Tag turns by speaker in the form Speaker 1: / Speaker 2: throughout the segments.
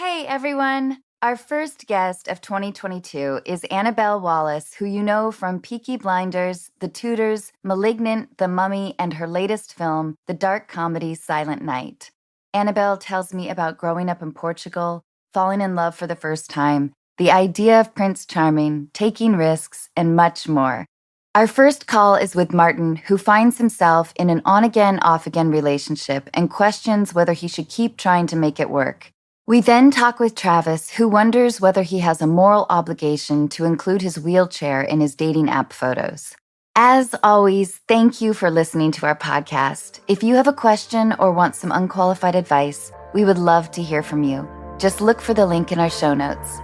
Speaker 1: Hey, everyone. Our first guest of 2022 is Annabelle Wallis, who you know from Peaky Blinders, The Tudors, Malignant, The Mummy, and her latest film, the dark comedy Silent Night. Annabelle tells me about growing up in Portugal, falling in love for the first time, the idea of Prince Charming, taking risks, and much more. Our first call is with Martyn, who finds himself in an on-again, off-again relationship and questions whether he should keep trying to make it work. We then talk with Travis, who wonders whether he has a moral obligation to include his wheelchair in his dating app photos. As always, thank you for listening to our podcast. If you have a question or want some unqualified advice, we would love to hear from you. Just look for the link in our show notes.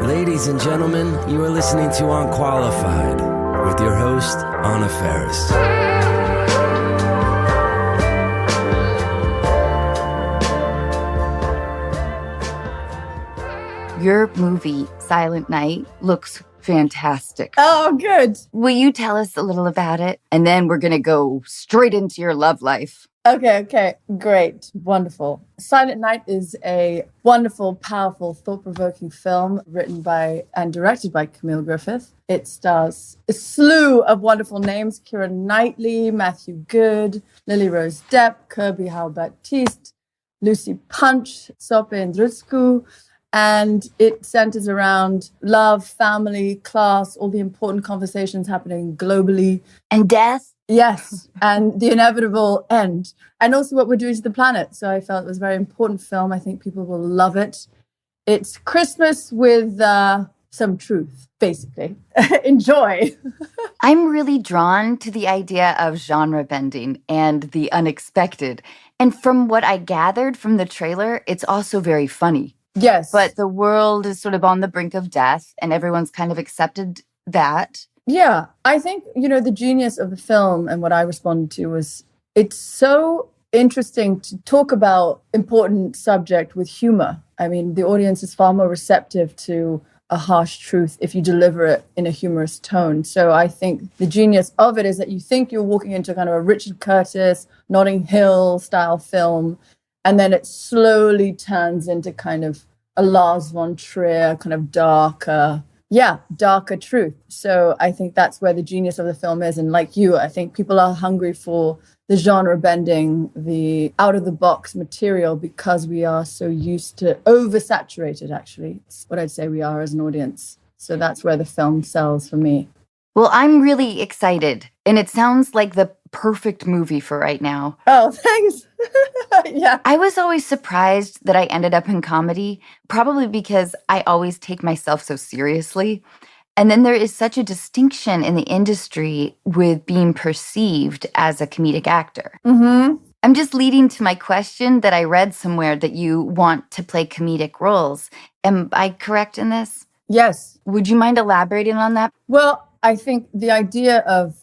Speaker 2: Ladies and gentlemen, you are listening to Unqualified with your host, Anna Faris.
Speaker 1: Your movie, Silent Night, looks fantastic.
Speaker 3: Oh, good.
Speaker 1: Will you tell us a little about it? And then we're going to go straight into your love life.
Speaker 3: Okay. Great. Wonderful. Silent Night is a wonderful, powerful, thought-provoking film written by and directed by Camille Griffith. It stars a slew of wonderful names: Keira Knightley, Matthew Good, Lily Rose Depp, Kirby Howell-Baptiste, Lucy Punch, Sope Ndrutsku. And it centers around love, family, class, all the important conversations happening globally.
Speaker 1: And death?
Speaker 3: Yes, and the inevitable end. And also what we're doing to the planet. So I felt it was a very important film. I think people will love it. It's Christmas with some truth, basically. Enjoy.
Speaker 1: I'm really drawn to the idea of genre bending and the unexpected. And from what I gathered from the trailer, it's also very funny.
Speaker 3: Yes.
Speaker 1: But the world is sort of on the brink of death, and everyone's kind of accepted that.
Speaker 3: Yeah. I think, the genius of the film and what I responded to was it's so interesting to talk about important subject with humor. I mean, the audience is far more receptive to a harsh truth if you deliver it in a humorous tone. So I think the genius of it is that you think you're walking into kind of a Richard Curtis, Notting Hill style film, and then it slowly turns into kind of a Lars von Trier, kind of darker truth. So I think that's where the genius of the film is. And like you, I think people are hungry for the genre bending, the out-of-the-box material, because we are so used to oversaturated, actually. It's what I'd say we are as an audience. So that's where the film sells for me.
Speaker 1: Well, I'm really excited, and it sounds like the perfect movie for right now.
Speaker 3: Oh, thanks. Yeah.
Speaker 1: I was always surprised that I ended up in comedy, probably because I always take myself so seriously. And then there is such a distinction in the industry with being perceived as a comedic actor.
Speaker 3: Mm-hmm.
Speaker 1: I'm just leading to my question that I read somewhere that you want to play comedic roles. Am I correct in this?
Speaker 3: Yes.
Speaker 1: Would you mind elaborating on that?
Speaker 3: Well, I think the idea of,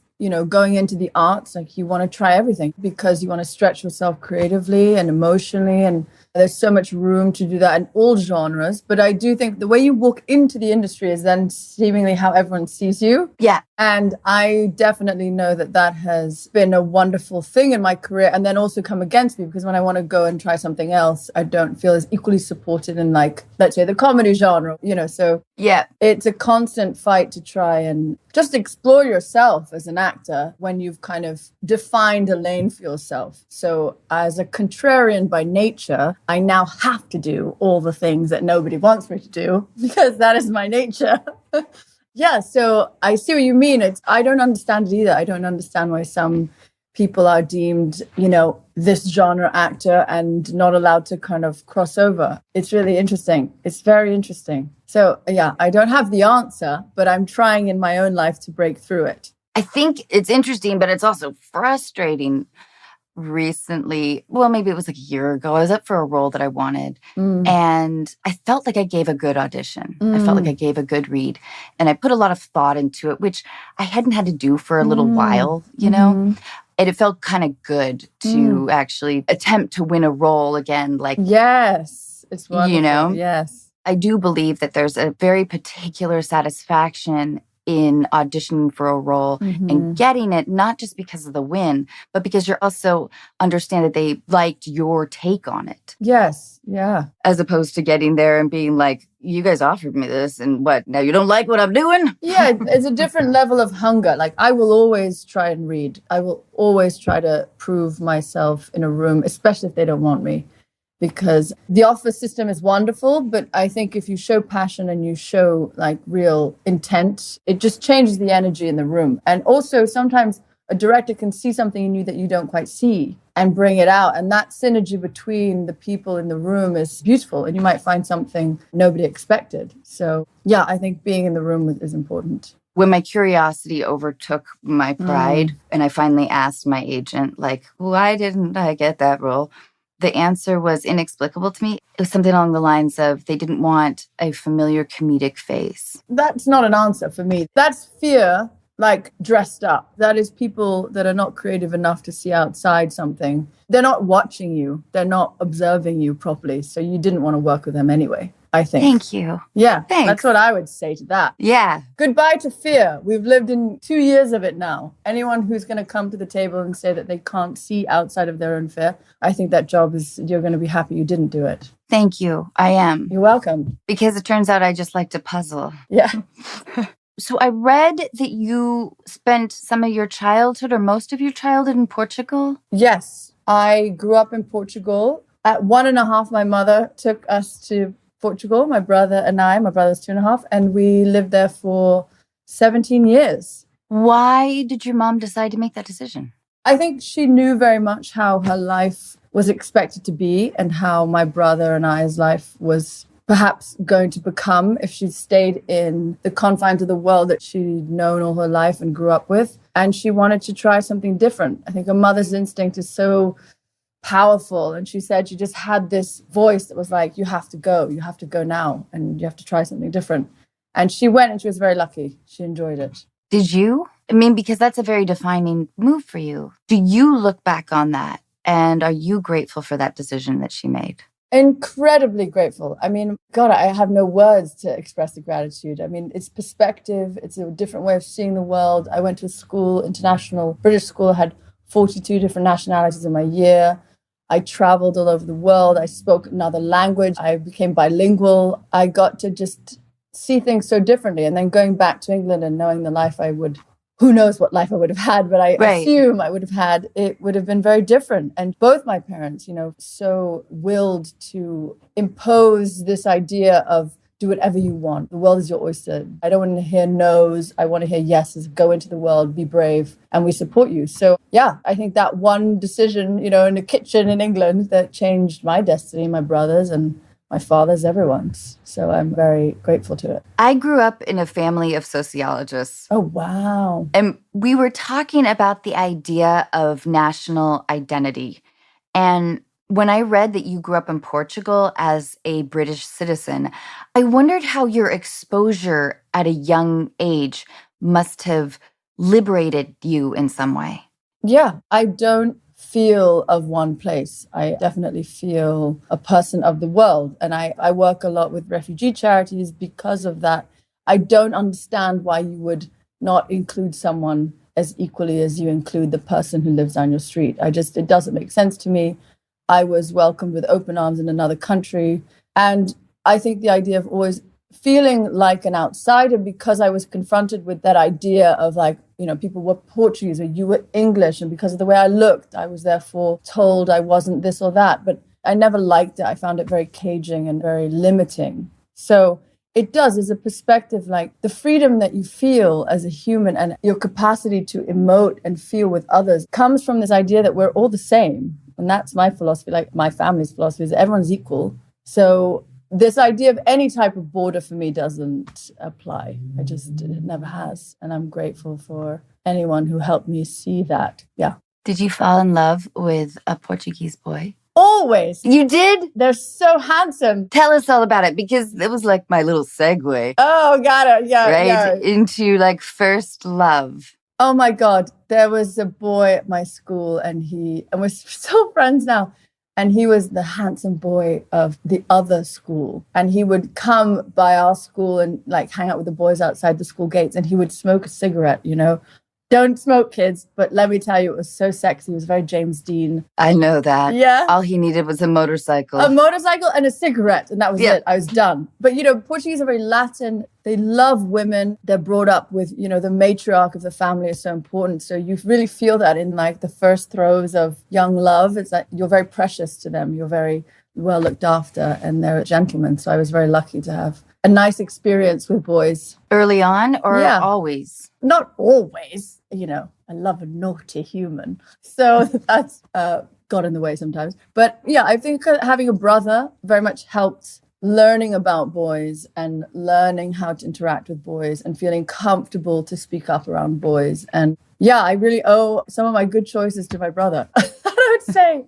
Speaker 3: going into the arts, like you want to try everything because you want to stretch yourself creatively and emotionally. And there's so much room to do that in all genres. But I do think the way you walk into the industry is then seemingly how everyone sees you.
Speaker 1: Yeah.
Speaker 3: And I definitely know that has been a wonderful thing in my career, and then also come against me because when I want to go and try something else, I don't feel as equally supported in, like, let's say the comedy genre, so
Speaker 1: yeah,
Speaker 3: it's a constant fight to try and just explore yourself as an actor when you've kind of defined a lane for yourself. So as a contrarian by nature, I now have to do all the things that nobody wants me to do because that is my nature. Yeah, so I see what you mean. I don't understand it either. I don't understand why some people are deemed, this genre actor and not allowed to kind of cross over. It's really interesting. It's very interesting. So, yeah, I don't have the answer, but I'm trying in my own life to break through it.
Speaker 1: I think it's interesting, but it's also frustrating. Recently, well, maybe it was like a year ago, I was up for a role that I wanted, and I felt like I gave a good audition. I felt like I gave a good read, and I put a lot of thought into it, which I hadn't had to do for a little while, and it felt kind of good to actually attempt to win a role again. Like,
Speaker 3: yes, it's wonderful. Yes.
Speaker 1: I do believe that there's a very particular satisfaction in auditioning for a role and getting it, not just because of the win, but because you're also understand that they liked your take on it.
Speaker 3: Yes. Yeah.
Speaker 1: As opposed to getting there and being like, you guys offered me this and what? Now you don't like what I'm doing?
Speaker 3: Yeah, it's a different level of hunger. Like, I will always try and read. I will always try to prove myself in a room, especially if they don't want me. Because the office system is wonderful, but I think if you show passion and you show like real intent, it just changes the energy in the room. And also sometimes a director can see something in you that you don't quite see and bring it out. And that synergy between the people in the room is beautiful. And you might find something nobody expected. So yeah, I think being in the room is important.
Speaker 1: When my curiosity overtook my pride and I finally asked my agent, like, why didn't I get that role? The answer was inexplicable to me. It was something along the lines of they didn't want a familiar comedic face.
Speaker 3: That's not an answer for me. That's fear, like dressed up. That is people that are not creative enough to see outside something. They're not watching you. They're not observing you properly. So you didn't want to work with them anyway, I think.
Speaker 1: Thank you.
Speaker 3: Yeah,
Speaker 1: Thanks.
Speaker 3: That's what I would say to that.
Speaker 1: Yeah.
Speaker 3: Goodbye to fear. We've lived in 2 years of it now. Anyone who's going to come to the table and say that they can't see outside of their own fear, I think that job is, you're going to be happy you didn't do it.
Speaker 1: Thank you. I am.
Speaker 3: You're welcome.
Speaker 1: Because it turns out I just like to puzzle.
Speaker 3: Yeah.
Speaker 1: So I read that you spent some of your childhood or most of your childhood in Portugal.
Speaker 3: Yes. I grew up in Portugal. At 1.5, my mother took us to Portugal, my brother and I. My brother's 2.5, and we lived there for 17 years.
Speaker 1: Why did your mom decide to make that decision?
Speaker 3: I think she knew very much how her life was expected to be and how my brother and I's life was perhaps going to become if she stayed in the confines of the world that she'd known all her life and grew up with. And she wanted to try something different. I think a mother's instinct is so powerful. And she said she just had this voice that was like, you have to go now, and you have to try something different. And she went, and she was very lucky. She enjoyed it.
Speaker 1: Did you? I mean, because that's a very defining move for you. Do you look back on that? And are you grateful for that decision that she made?
Speaker 3: Incredibly grateful. I mean, God, I have no words to express the gratitude. I mean, it's perspective. It's a different way of seeing the world. I went to a school, international British school, had 42 different nationalities in my year. I traveled all over the world. I spoke another language. I became bilingual. I got to just see things so differently. And then going back to England and knowing the life I would, who knows what life I would have had, but I assume I would have had, it would have been very different. And both my parents, so willed to impose this idea of do whatever you want. The world is your oyster. I don't want to hear no's. I want to hear yeses. Go into the world, be brave, and we support you. So yeah, I think that one decision, in the kitchen in England that changed my destiny, my brother's and my father's, everyone's. So I'm very grateful to it.
Speaker 1: I grew up in a family of sociologists.
Speaker 3: Oh, wow.
Speaker 1: And we were talking about the idea of national identity. And when I read that you grew up in Portugal as a British citizen, I wondered how your exposure at a young age must have liberated you in some way.
Speaker 3: Yeah, I don't feel of one place. I definitely feel a person of the world. And I work a lot with refugee charities because of that. I don't understand why you would not include someone as equally as you include the person who lives down your street. It doesn't make sense to me. I was welcomed with open arms in another country. And I think the idea of always feeling like an outsider, because I was confronted with that idea of people were Portuguese or you were English. And because of the way I looked, I was therefore told I wasn't this or that. But I never liked it. I found it very caging and very limiting. So it does, as a perspective, like the freedom that you feel as a human and your capacity to emote and feel with others comes from this idea that we're all the same. And that's my philosophy, like my family's philosophy, is everyone's equal. So this idea of any type of border for me doesn't apply. It never has. And I'm grateful for anyone who helped me see that. Yeah.
Speaker 1: Did you fall in love with a Portuguese boy?
Speaker 3: Always.
Speaker 1: You did?
Speaker 3: They're so handsome.
Speaker 1: Tell us all about it, because it was like my little segue.
Speaker 3: Oh, got it. Yeah.
Speaker 1: Right?
Speaker 3: Yeah.
Speaker 1: Into first love.
Speaker 3: Oh my God. There was a boy at my school and we're still friends now. And he was the handsome boy of the other school. And he would come by our school and like hang out with the boys outside the school gates. And he would smoke a cigarette, you know. Don't smoke, kids. But let me tell you, it was so sexy. It was very James Dean.
Speaker 1: I know that.
Speaker 3: Yeah.
Speaker 1: All he needed was a motorcycle.
Speaker 3: A motorcycle and a cigarette. And that was it. I was done. But, you know, Portuguese are very Latin. They love women. They're brought up with, you know, the matriarch of the family is so important. So you really feel that in like the first throes of young love. It's like you're very precious to them. You're very well looked after and they're gentlemen. So I was very lucky to have a nice experience with boys.
Speaker 1: Early on or always?
Speaker 3: Not always. You know, I love a naughty human. So that's got in the way sometimes. But yeah, I think having a brother very much helped learning about boys and learning how to interact with boys and feeling comfortable to speak up around boys. And yeah, I really owe some of my good choices to my brother. I would say.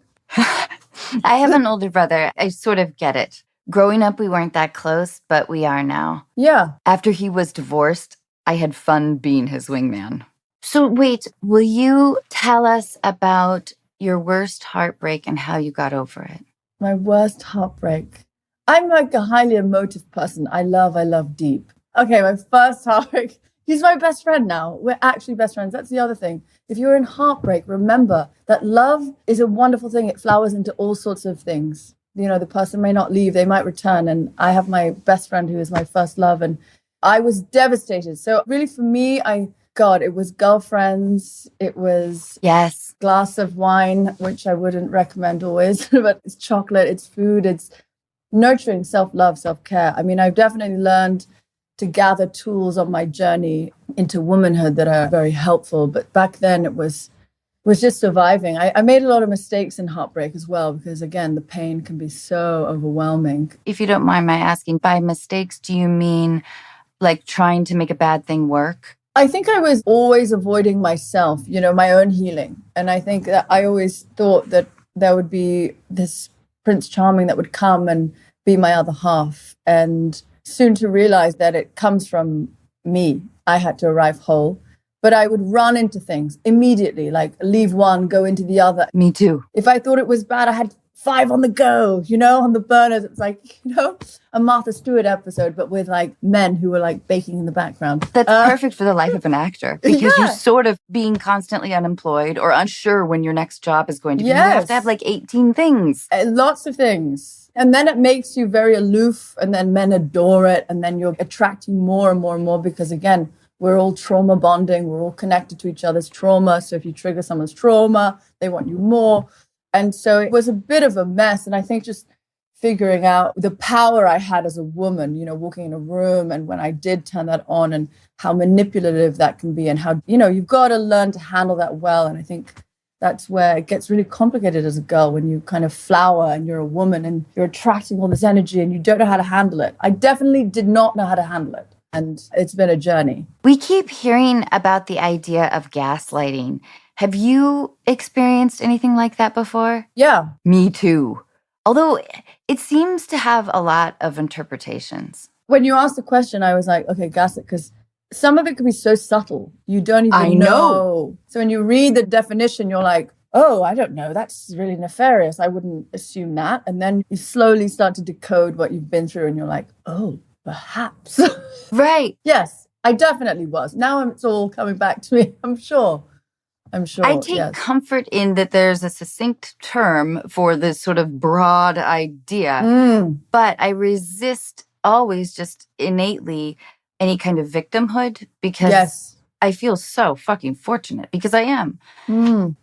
Speaker 1: I have an older brother. I sort of get it. Growing up, we weren't that close, but we are now.
Speaker 3: Yeah.
Speaker 1: After he was divorced, I had fun being his wingman. So wait, will you tell us about your worst heartbreak and how you got over it?
Speaker 3: My worst heartbreak. I'm like a highly emotive person. I love deep. Okay, my first heartbreak. He's my best friend now. We're actually best friends. That's the other thing. If you're in heartbreak, remember that love is a wonderful thing. It flowers into all sorts of things. You know, the person may not leave, they might return. And I have my best friend who is my first love. And I was devastated. So really for me, it was girlfriends. It was glass of wine, which I wouldn't recommend always, but it's chocolate, it's food, it's nurturing self-love, self-care. I mean, I've definitely learned to gather tools on my journey into womanhood that are very helpful. But back then it was just surviving. I made a lot of mistakes in heartbreak as well, because again, the pain can be so overwhelming.
Speaker 1: If you don't mind my asking, by mistakes, do you mean like trying to make a bad thing work?
Speaker 3: I think I was always avoiding myself, you know, my own healing. And I think that I always thought that there would be this Prince Charming that would come and be my other half. And soon to realize that it comes from me. I had to arrive whole. But I would run into things immediately, like leave one, go into the other.
Speaker 1: Me too.
Speaker 3: If I thought it was bad, I had 5 on the go, you know, on the burners. It's like, you know, a Martha Stewart episode, but with like men who were like baking in the background.
Speaker 1: That's perfect for the life of an actor, because you're sort of being constantly unemployed or unsure when your next job is going to be. You have to have like 18 things.
Speaker 3: Lots of things. And then it makes you very aloof, and then men adore it. And then you're attracting more and more and more because, again, we're all trauma bonding. We're all connected to each other's trauma. So if you trigger someone's trauma, they want you more. And so it was a bit of a mess. And I think just figuring out the power I had as a woman, you know, walking in a room, and when I did turn that on, and how manipulative that can be, and how, you know, you've got to learn to handle that well. And I think that's where it gets really complicated as a girl, when you kind of flower and you're a woman and you're attracting all this energy and you don't know how to handle it. I definitely did not know how to handle it. And it's been a journey.
Speaker 1: We keep hearing about the idea of gaslighting. Have you experienced anything like that before?
Speaker 3: Yeah.
Speaker 1: Me too. Although it seems to have a lot of interpretations.
Speaker 3: When you asked the question, I was like, okay, gaslight, because some of it can be so subtle. You don't even know. So when you read the definition, you're like, oh, I don't know. That's really nefarious. I wouldn't assume that. And then you slowly start to decode what you've been through, and you're like, oh, perhaps.
Speaker 1: Right.
Speaker 3: Yes, I definitely was. Now it's all coming back to me, I'm sure.
Speaker 1: I take comfort in that there's a succinct term for this sort of broad idea, but I resist always just innately any kind of victimhood, because I feel so fucking fortunate, because I am.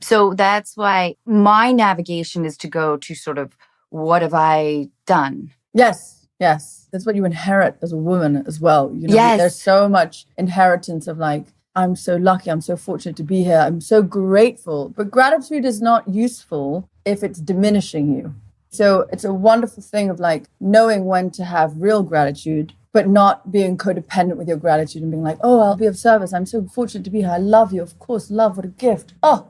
Speaker 1: So that's why my navigation is to go to sort of, what have I done?
Speaker 3: Yes. That's what you inherit as a woman as well. You know, there's so much inheritance of like, I'm so lucky, I'm so fortunate to be here, I'm so grateful. But gratitude is not useful if it's diminishing you. So it's a wonderful thing of like knowing when to have real gratitude, but not being codependent with your gratitude and being like, oh, I'll be of service, I'm so fortunate to be here, I love you, of course, love, what a gift. Oh,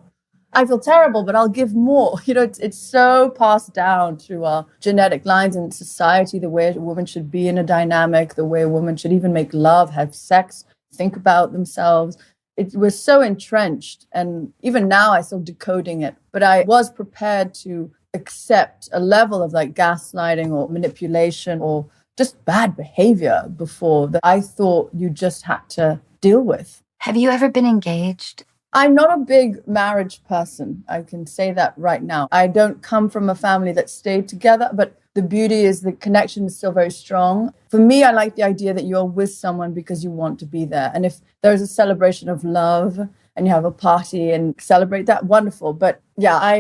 Speaker 3: I feel terrible, but I'll give more. You know, it's so passed down through our genetic lines in society, the way a woman should be in a dynamic, the way a woman should even make love, have sex, think about themselves. It was so entrenched. And even now, I'm still decoding it. But I was prepared to accept a level of like gaslighting or manipulation or just bad behavior before that I thought you just had to deal with.
Speaker 1: Have you ever been engaged?
Speaker 3: I'm not a big marriage person. I can say that right now. I don't come from a family that stayed together, but the beauty is the connection is still very strong. For me, I like the idea that you're with someone because you want to be there. And if there's a celebration of love and you have a party and celebrate that, wonderful. But yeah, I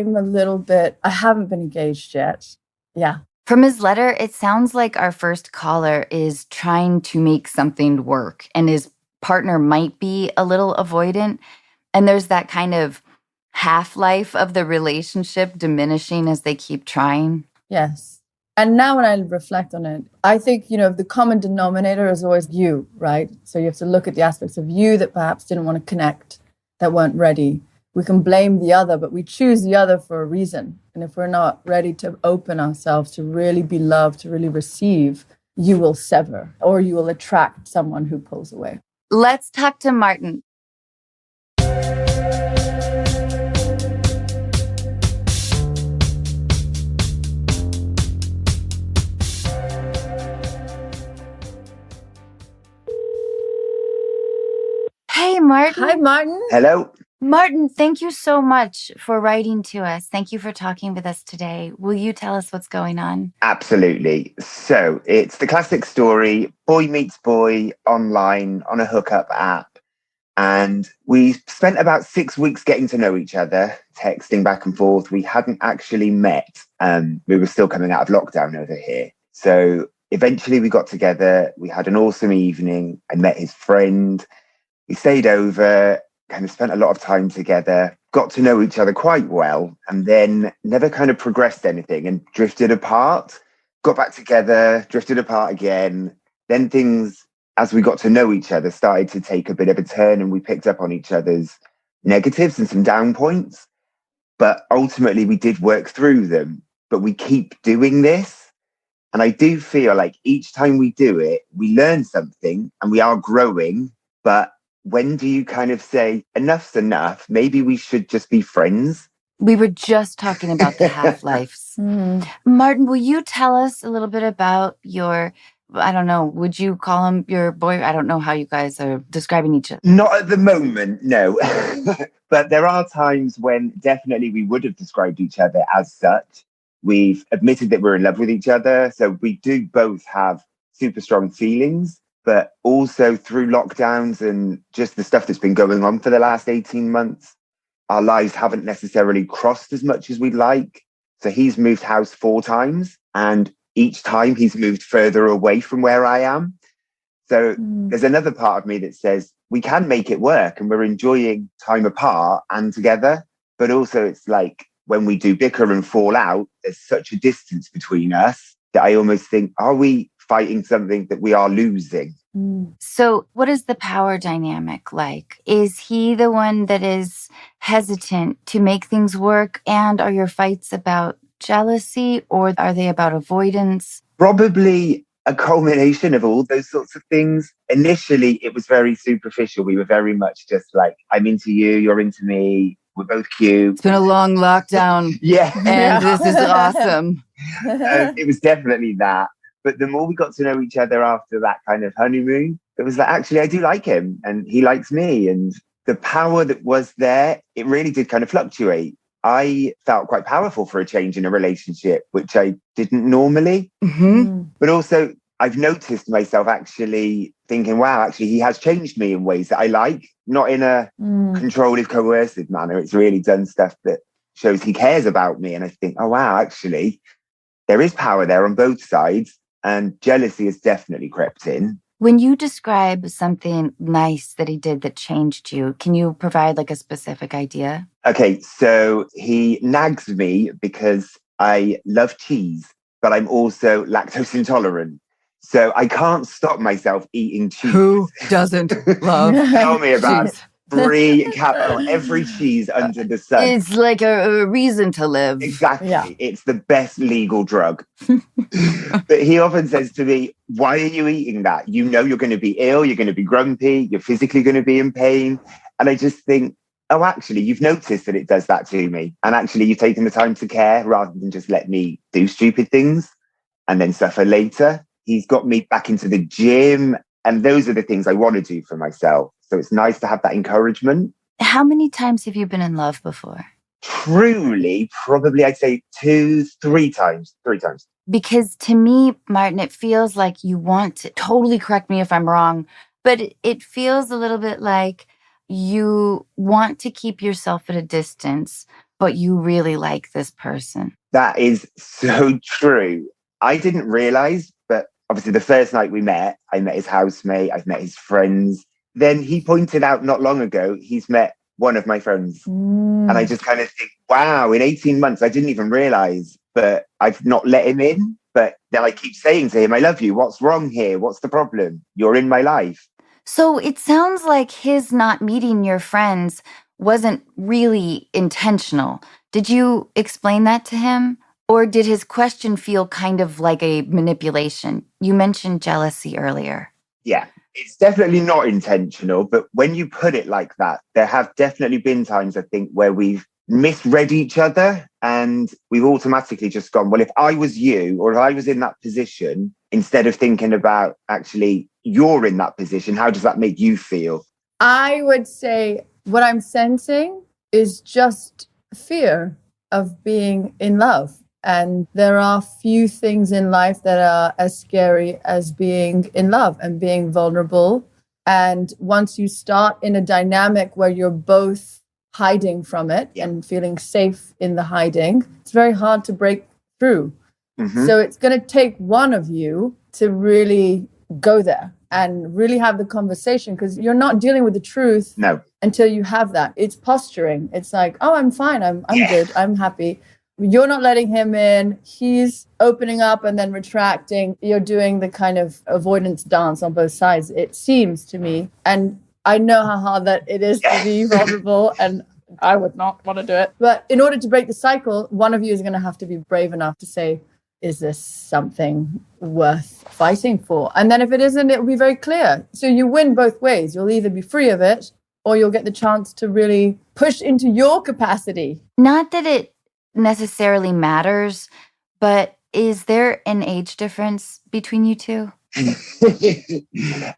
Speaker 3: haven't been engaged yet. Yeah.
Speaker 1: From his letter, it sounds like our first caller is trying to make something work and his partner might be a little avoidant. And there's that kind of half-life of the relationship diminishing as they keep trying.
Speaker 3: Yes. And now when I reflect on it, I think, the common denominator is always you, right? So you have to look at the aspects of you that perhaps didn't want to connect, that weren't ready. We can blame the other, but we choose the other for a reason. And if we're not ready to open ourselves to really be loved, to really receive, you will sever or you will attract someone who pulls away.
Speaker 1: Let's talk to Martyn. Hey, Martyn.
Speaker 3: Hi, Martyn.
Speaker 4: Hello.
Speaker 1: Martyn, thank you so much for writing to us. Thank you for talking with us today. Will you tell us what's going on?
Speaker 4: Absolutely. So it's the classic story, boy meets boy online on a hookup app. And we spent about 6 weeks getting to know each other, texting back and forth. We hadn't actually met. We were still coming out of lockdown over here. So eventually we got together. We had an awesome evening. I met his friend. We stayed over, kind of spent a lot of time together, got to know each other quite well, and then never kind of progressed anything and drifted apart, got back together, drifted apart again. Then things, as we got to know each other, started to take a bit of a turn and we picked up on each other's negatives and some down points. But ultimately we did work through them, but we keep doing this. And I do feel like each time we do it, we learn something and we are growing, but when do you kind of say, enough's enough? Maybe we should just be friends.
Speaker 1: We were just talking about the half-lives. Martyn, will you tell us a little bit about your, I don't know, would you call him your boy? I don't know how you guys are describing each other.
Speaker 4: Not at the moment, no. But there are times when definitely we would have described each other as such. We've admitted that we're in love with each other. So we do both have super strong feelings. But also through lockdowns and just the stuff that's been going on for the last 18 months, our lives haven't necessarily crossed as much as we'd like. So he's moved house 4 times and each time he's moved further away from where I am. So there's another part of me that says we can make it work and we're enjoying time apart and together. But also it's like when we do bicker and fall out, there's such a distance between us that I almost think, are we fighting something that we are losing?
Speaker 1: So what is the power dynamic like? Is he the one that is hesitant to make things work? And are your fights about jealousy or are they about avoidance?
Speaker 4: Probably a culmination of all those sorts of things. Initially, it was very superficial. We were very much just like, I'm into you, you're into me. We're both cute.
Speaker 1: It's been a long lockdown.
Speaker 4: Yeah.
Speaker 1: And this is awesome.
Speaker 4: It was definitely that. But the more we got to know each other after that kind of honeymoon, it was like, actually, I do like him and he likes me. And the power that was there, it really did kind of fluctuate. I felt quite powerful for a change in a relationship, which I didn't normally. But also, I've noticed myself actually thinking, wow, actually, he has changed me in ways that I like, not in a controlling, coercive manner. It's really done stuff that shows he cares about me. And I think, oh, wow, actually, there is power there on both sides. And jealousy has definitely crept in.
Speaker 1: When you describe something nice that he did that changed you, can you provide like a specific idea?
Speaker 4: Okay, so he nags me because I love cheese, but I'm also lactose intolerant. So I can't stop myself eating cheese.
Speaker 1: Who doesn't love
Speaker 4: Tell me about
Speaker 1: cheese?
Speaker 4: every cheese under the sun.
Speaker 1: It's like a reason to live.
Speaker 4: Exactly.
Speaker 3: Yeah.
Speaker 4: It's the best legal drug. But he often says to me, why are you eating that? You know you're going to be ill, you're going to be grumpy, you're physically going to be in pain. And I just think, oh, actually, you've noticed that it does that to me. And actually, you've taken the time to care rather than just let me do stupid things and then suffer later. He's got me back into the gym. And those are the things I want to do for myself. So it's nice to have that encouragement.
Speaker 1: How many times have you been in love before?
Speaker 4: Truly, probably I'd say 2, 3 times. 3 times.
Speaker 1: Because to me, Martyn, it feels like you want to, totally correct me if I'm wrong, but it feels a little bit like you want to keep yourself at a distance, but you really like this person.
Speaker 4: That is so true. I didn't realize, but obviously the first night we met, I met his housemate, I've met his friends. Then he pointed out not long ago, he's met one of my friends. And I just kind of think, wow, in 18 months, I didn't even realize, but I've not let him in. But then I keep saying to him, I love you. What's wrong here? What's the problem? You're in my life.
Speaker 1: So it sounds like his not meeting your friends wasn't really intentional. Did you explain that to him? Or did his question feel kind of like a manipulation? You mentioned jealousy earlier.
Speaker 4: Yeah, it's definitely not intentional. But when you put it like that, there have definitely been times, I think, where we've misread each other and we've automatically just gone, well, if I was you or if I was in that position, instead of thinking about actually you're in that position, how does that make you feel?
Speaker 3: I would say what I'm sensing is just fear of being in love. And there are few things in life that are as scary as being in love and being vulnerable. And once you start in a dynamic where you're both hiding from it and feeling safe in the hiding, it's very hard to break through. So it's going to take one of you to really go there and really have the conversation, because you're not dealing with the truth until you have that. It's posturing. It's like, oh, I'm fine. I'm good. I'm happy. You're not letting him in. He's opening up and then retracting. You're doing the kind of avoidance dance on both sides, it seems to me. And I know how hard that it is to be vulnerable, and I would not want to do it. But in order to break the cycle, one of you is going to have to be brave enough to say, is this something worth fighting for? And then if it isn't, it will be very clear. So you win both ways. You'll either be free of it or you'll get the chance to really push into your capacity.
Speaker 1: Not that it necessarily matters, but is there an age difference between you two?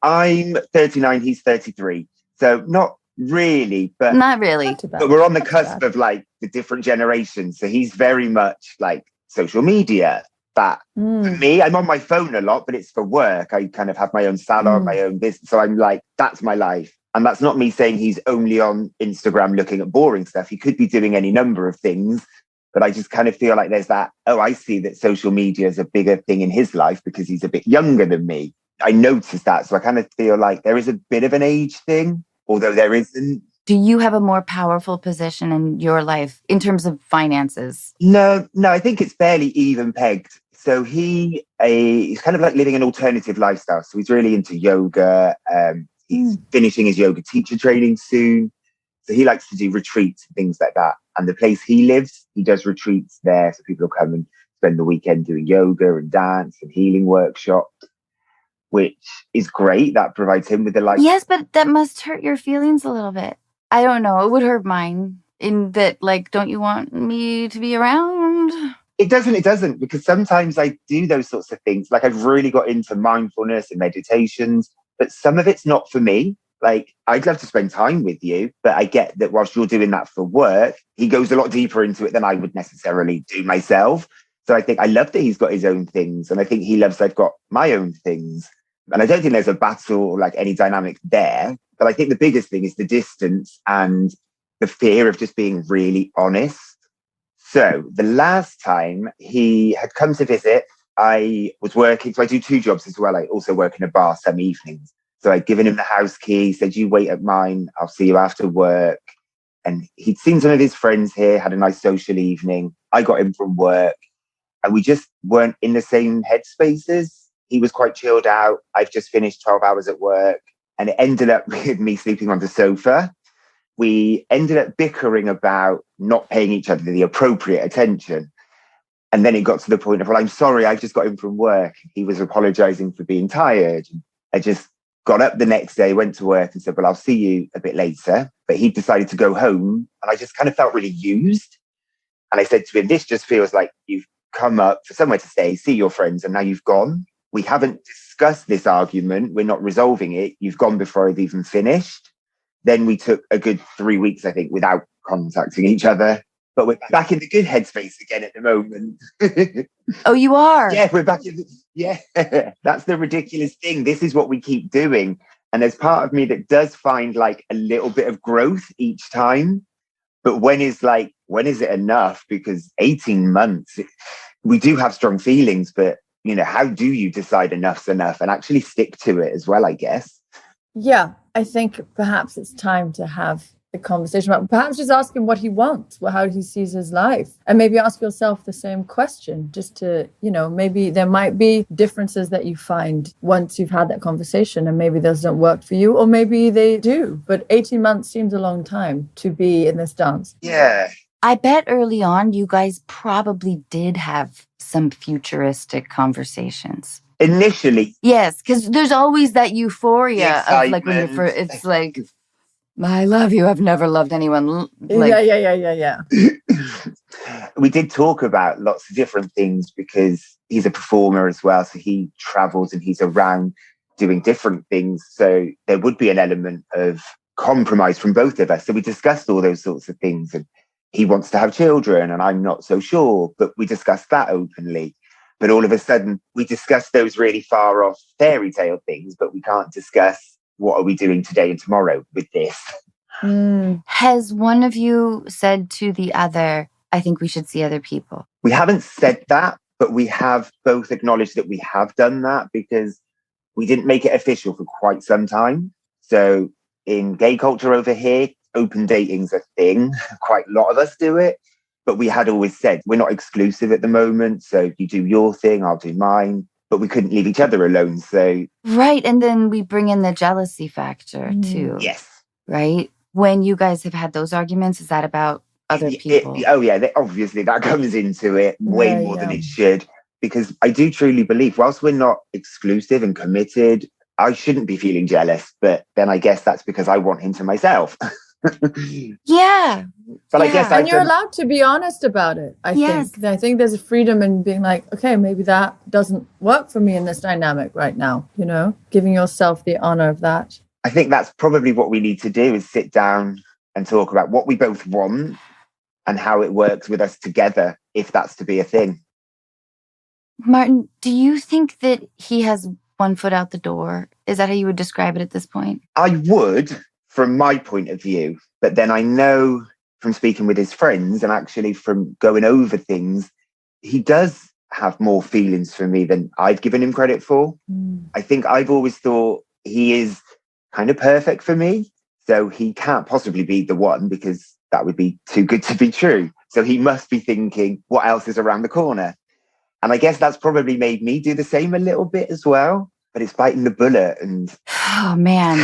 Speaker 4: I'm 39, he's 33. So not really, but
Speaker 1: not really.
Speaker 4: But we're on the cusp of like the different generations. So he's very much like social media. But for me, I'm on my phone a lot, but it's for work. I kind of have my own salon, my own business. So I'm like, that's my life. And that's not me saying he's only on Instagram looking at boring stuff. He could be doing any number of things. But I just kind of feel like there's that, oh, I see that social media is a bigger thing in his life because he's a bit younger than me. I noticed that. So I kind of feel like there is a bit of an age thing, although there isn't.
Speaker 1: Do you have a more powerful position in your life in terms of finances?
Speaker 4: No, I think it's fairly even pegged. So he's kind of like living an alternative lifestyle. So he's really into yoga. He's finishing his yoga teacher training soon. So he likes to do retreats and things like that. And the place he lives, he does retreats there. So people will come and spend the weekend doing yoga and dance and healing workshops, which is great. That provides him with the life.
Speaker 1: Yes, but that must hurt your feelings a little bit. I don't know. It would hurt mine in that, like, don't you want me to be around?
Speaker 4: It doesn't, because sometimes I do those sorts of things. Like I've really got into mindfulness and meditations, but some of it's not for me. Like, I'd love to spend time with you, but I get that whilst you're doing that for work, he goes a lot deeper into it than I would necessarily do myself. So I think I love that he's got his own things, and I think he loves that I've got my own things. And I don't think there's a battle or like any dynamic there. But I think the biggest thing is the distance and the fear of just being really honest. So the last time he had come to visit, I was working. So I do 2 jobs as well. I also work in a bar some evenings. So I'd given him the house key, said, you wait at mine, I'll see you after work. And he'd seen some of his friends here, had a nice social evening. I got him from work and we just weren't in the same headspaces. He was quite chilled out. I've just finished 12 hours at work and it ended up with me sleeping on the sofa. We ended up bickering about not paying each other the appropriate attention. And then it got to the point of, well, I'm sorry, I just got him from work. He was apologizing for being tired. I just got up the next day, went to work and said, well, I'll see you a bit later. But he decided to go home. And I just kind of felt really used. And I said to him, this just feels like you've come up for somewhere to stay, see your friends, and now you've gone. We haven't discussed this argument. We're not resolving it. You've gone before I've even finished. Then we took a good 3 weeks, I think, without contacting each other. But we're back in the good headspace again at the moment.
Speaker 1: Oh, you are?
Speaker 4: Yeah, we're back in that's the ridiculous thing. This is what we keep doing. And there's part of me that does find like a little bit of growth each time. But when is it enough? Because 18 months, we do have strong feelings, but how do you decide enough's enough and actually stick to it as well, I guess?
Speaker 3: Yeah, I think perhaps it's time to have a conversation about perhaps just ask him what he wants, how he sees his life, and maybe ask yourself the same question, just to, maybe there might be differences that you find once you've had that conversation, and maybe those don't work for you, or maybe they do. But 18 months seems a long time to be in this dance.
Speaker 4: Yeah.
Speaker 1: I bet early on you guys probably did have some futuristic conversations.
Speaker 4: Initially.
Speaker 1: Yes, because there's always that euphoria of like when you're first, it's like, I love you. I've never loved anyone like...
Speaker 3: Yeah.
Speaker 4: We did talk about lots of different things because he's a performer as well. So he travels and he's around doing different things. So there would be an element of compromise from both of us. So we discussed all those sorts of things. And he wants to have children and I'm not so sure, but we discussed that openly. But all of a sudden we discussed those really far off fairy tale things, but we can't discuss what are we doing today and tomorrow with this.
Speaker 1: Has one of you said to the other, I think we should see other people?
Speaker 4: We haven't said that, but we have both acknowledged that we have done that because we didn't make it official for quite some time. So in gay culture over here, open dating's a thing. Quite a lot of us do it. But we had always said, we're not exclusive at the moment. So you do your thing, I'll do mine. But we couldn't leave each other alone. So
Speaker 1: right. And then we bring in the jealousy factor too.
Speaker 4: Yes.
Speaker 1: Right? When you guys have had those arguments, is that about other people?
Speaker 4: Obviously that comes into it way more than it should. Because I do truly believe, whilst we're not exclusive and committed, I shouldn't be feeling jealous. But then I guess that's because I want him to myself.
Speaker 1: Yeah.
Speaker 4: But I guess
Speaker 3: and you're allowed to be honest about it. I think there's a freedom in being like, okay, maybe that doesn't work for me in this dynamic right now, giving yourself the honor of that.
Speaker 4: I think that's probably what we need to do, is sit down and talk about what we both want and how it works with us together, if that's to be a thing.
Speaker 1: Martyn, do you think that he has one foot out the door? Is that how you would describe it at this point?
Speaker 4: I would, from my point of view, but then I know from speaking with his friends and actually from going over things, he does have more feelings for me than I've given him credit for. I think I've always thought he is kind of perfect for me. So he can't possibly be the one because that would be too good to be true. So he must be thinking, what else is around the corner? And I guess that's probably made me do the same a little bit as well. But it's biting the bullet. And
Speaker 1: oh, man,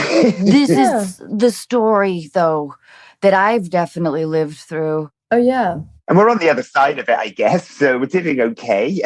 Speaker 1: this is the story, though, that I've definitely lived through.
Speaker 3: Oh, yeah.
Speaker 4: And we're on the other side of it, I guess. So we're doing okay.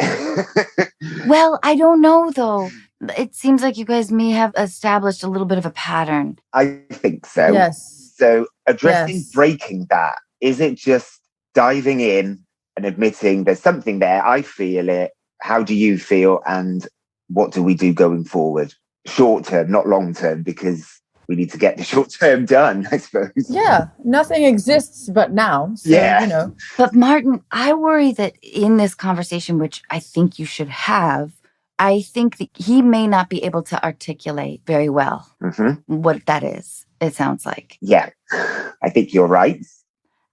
Speaker 1: Well, I don't know, though. It seems like you guys may have established a little bit of a pattern.
Speaker 4: I think so.
Speaker 3: Yes.
Speaker 4: So addressing breaking that, is it just diving in and admitting there's something there? I feel it. How do you feel? And what do we do going forward? Short term, not long term, because we need to get the short term done, I suppose.
Speaker 3: Yeah, nothing exists but now. So,
Speaker 1: But Martyn, I worry that in this conversation, which I think you should have, I think that he may not be able to articulate very well what that is, it sounds like.
Speaker 4: Yeah, I think you're right.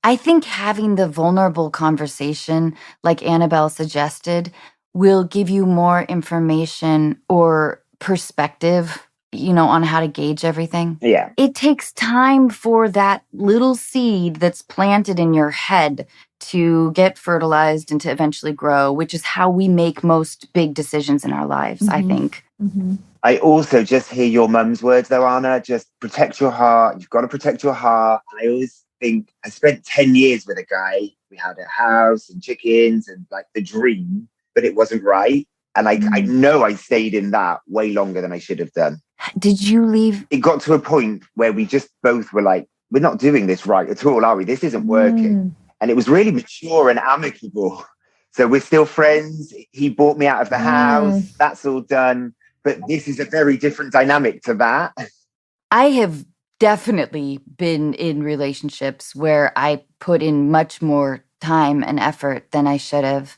Speaker 1: I think having the vulnerable conversation, like Annabelle suggested, will give you more information or perspective, on how to gauge everything.
Speaker 4: Yeah.
Speaker 1: It takes time for that little seed that's planted in your head to get fertilized and to eventually grow, which is how we make most big decisions in our lives, I think.
Speaker 4: I also just hear your mum's words, though, Anna. Just protect your heart. You've got to protect your heart. And I always think, I spent 10 years with a guy. We had a house and chickens and like the dream, but it wasn't right. And I know I stayed in that way longer than I should have done.
Speaker 1: Did you leave?
Speaker 4: It got to a point where we just both were like, we're not doing this right at all, are we? This isn't working. And it was really mature and amicable. So we're still friends. He bought me out of the house. That's all done. But this is a very different dynamic to that.
Speaker 1: I have definitely been in relationships where I put in much more time and effort than I should have.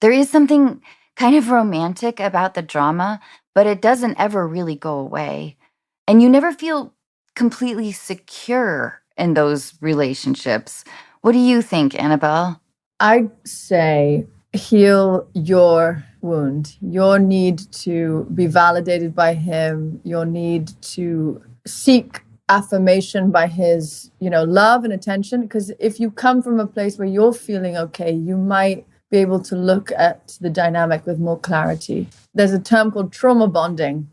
Speaker 1: There is something kind of romantic about the drama, but it doesn't ever really go away. And you never feel completely secure in those relationships. What do you think, Annabelle?
Speaker 3: I'd say heal your wound, your need to be validated by him, your need to seek affirmation by his, love and attention. Because if you come from a place where you're feeling okay, you might be able to look at the dynamic with more clarity. There's a term called trauma bonding.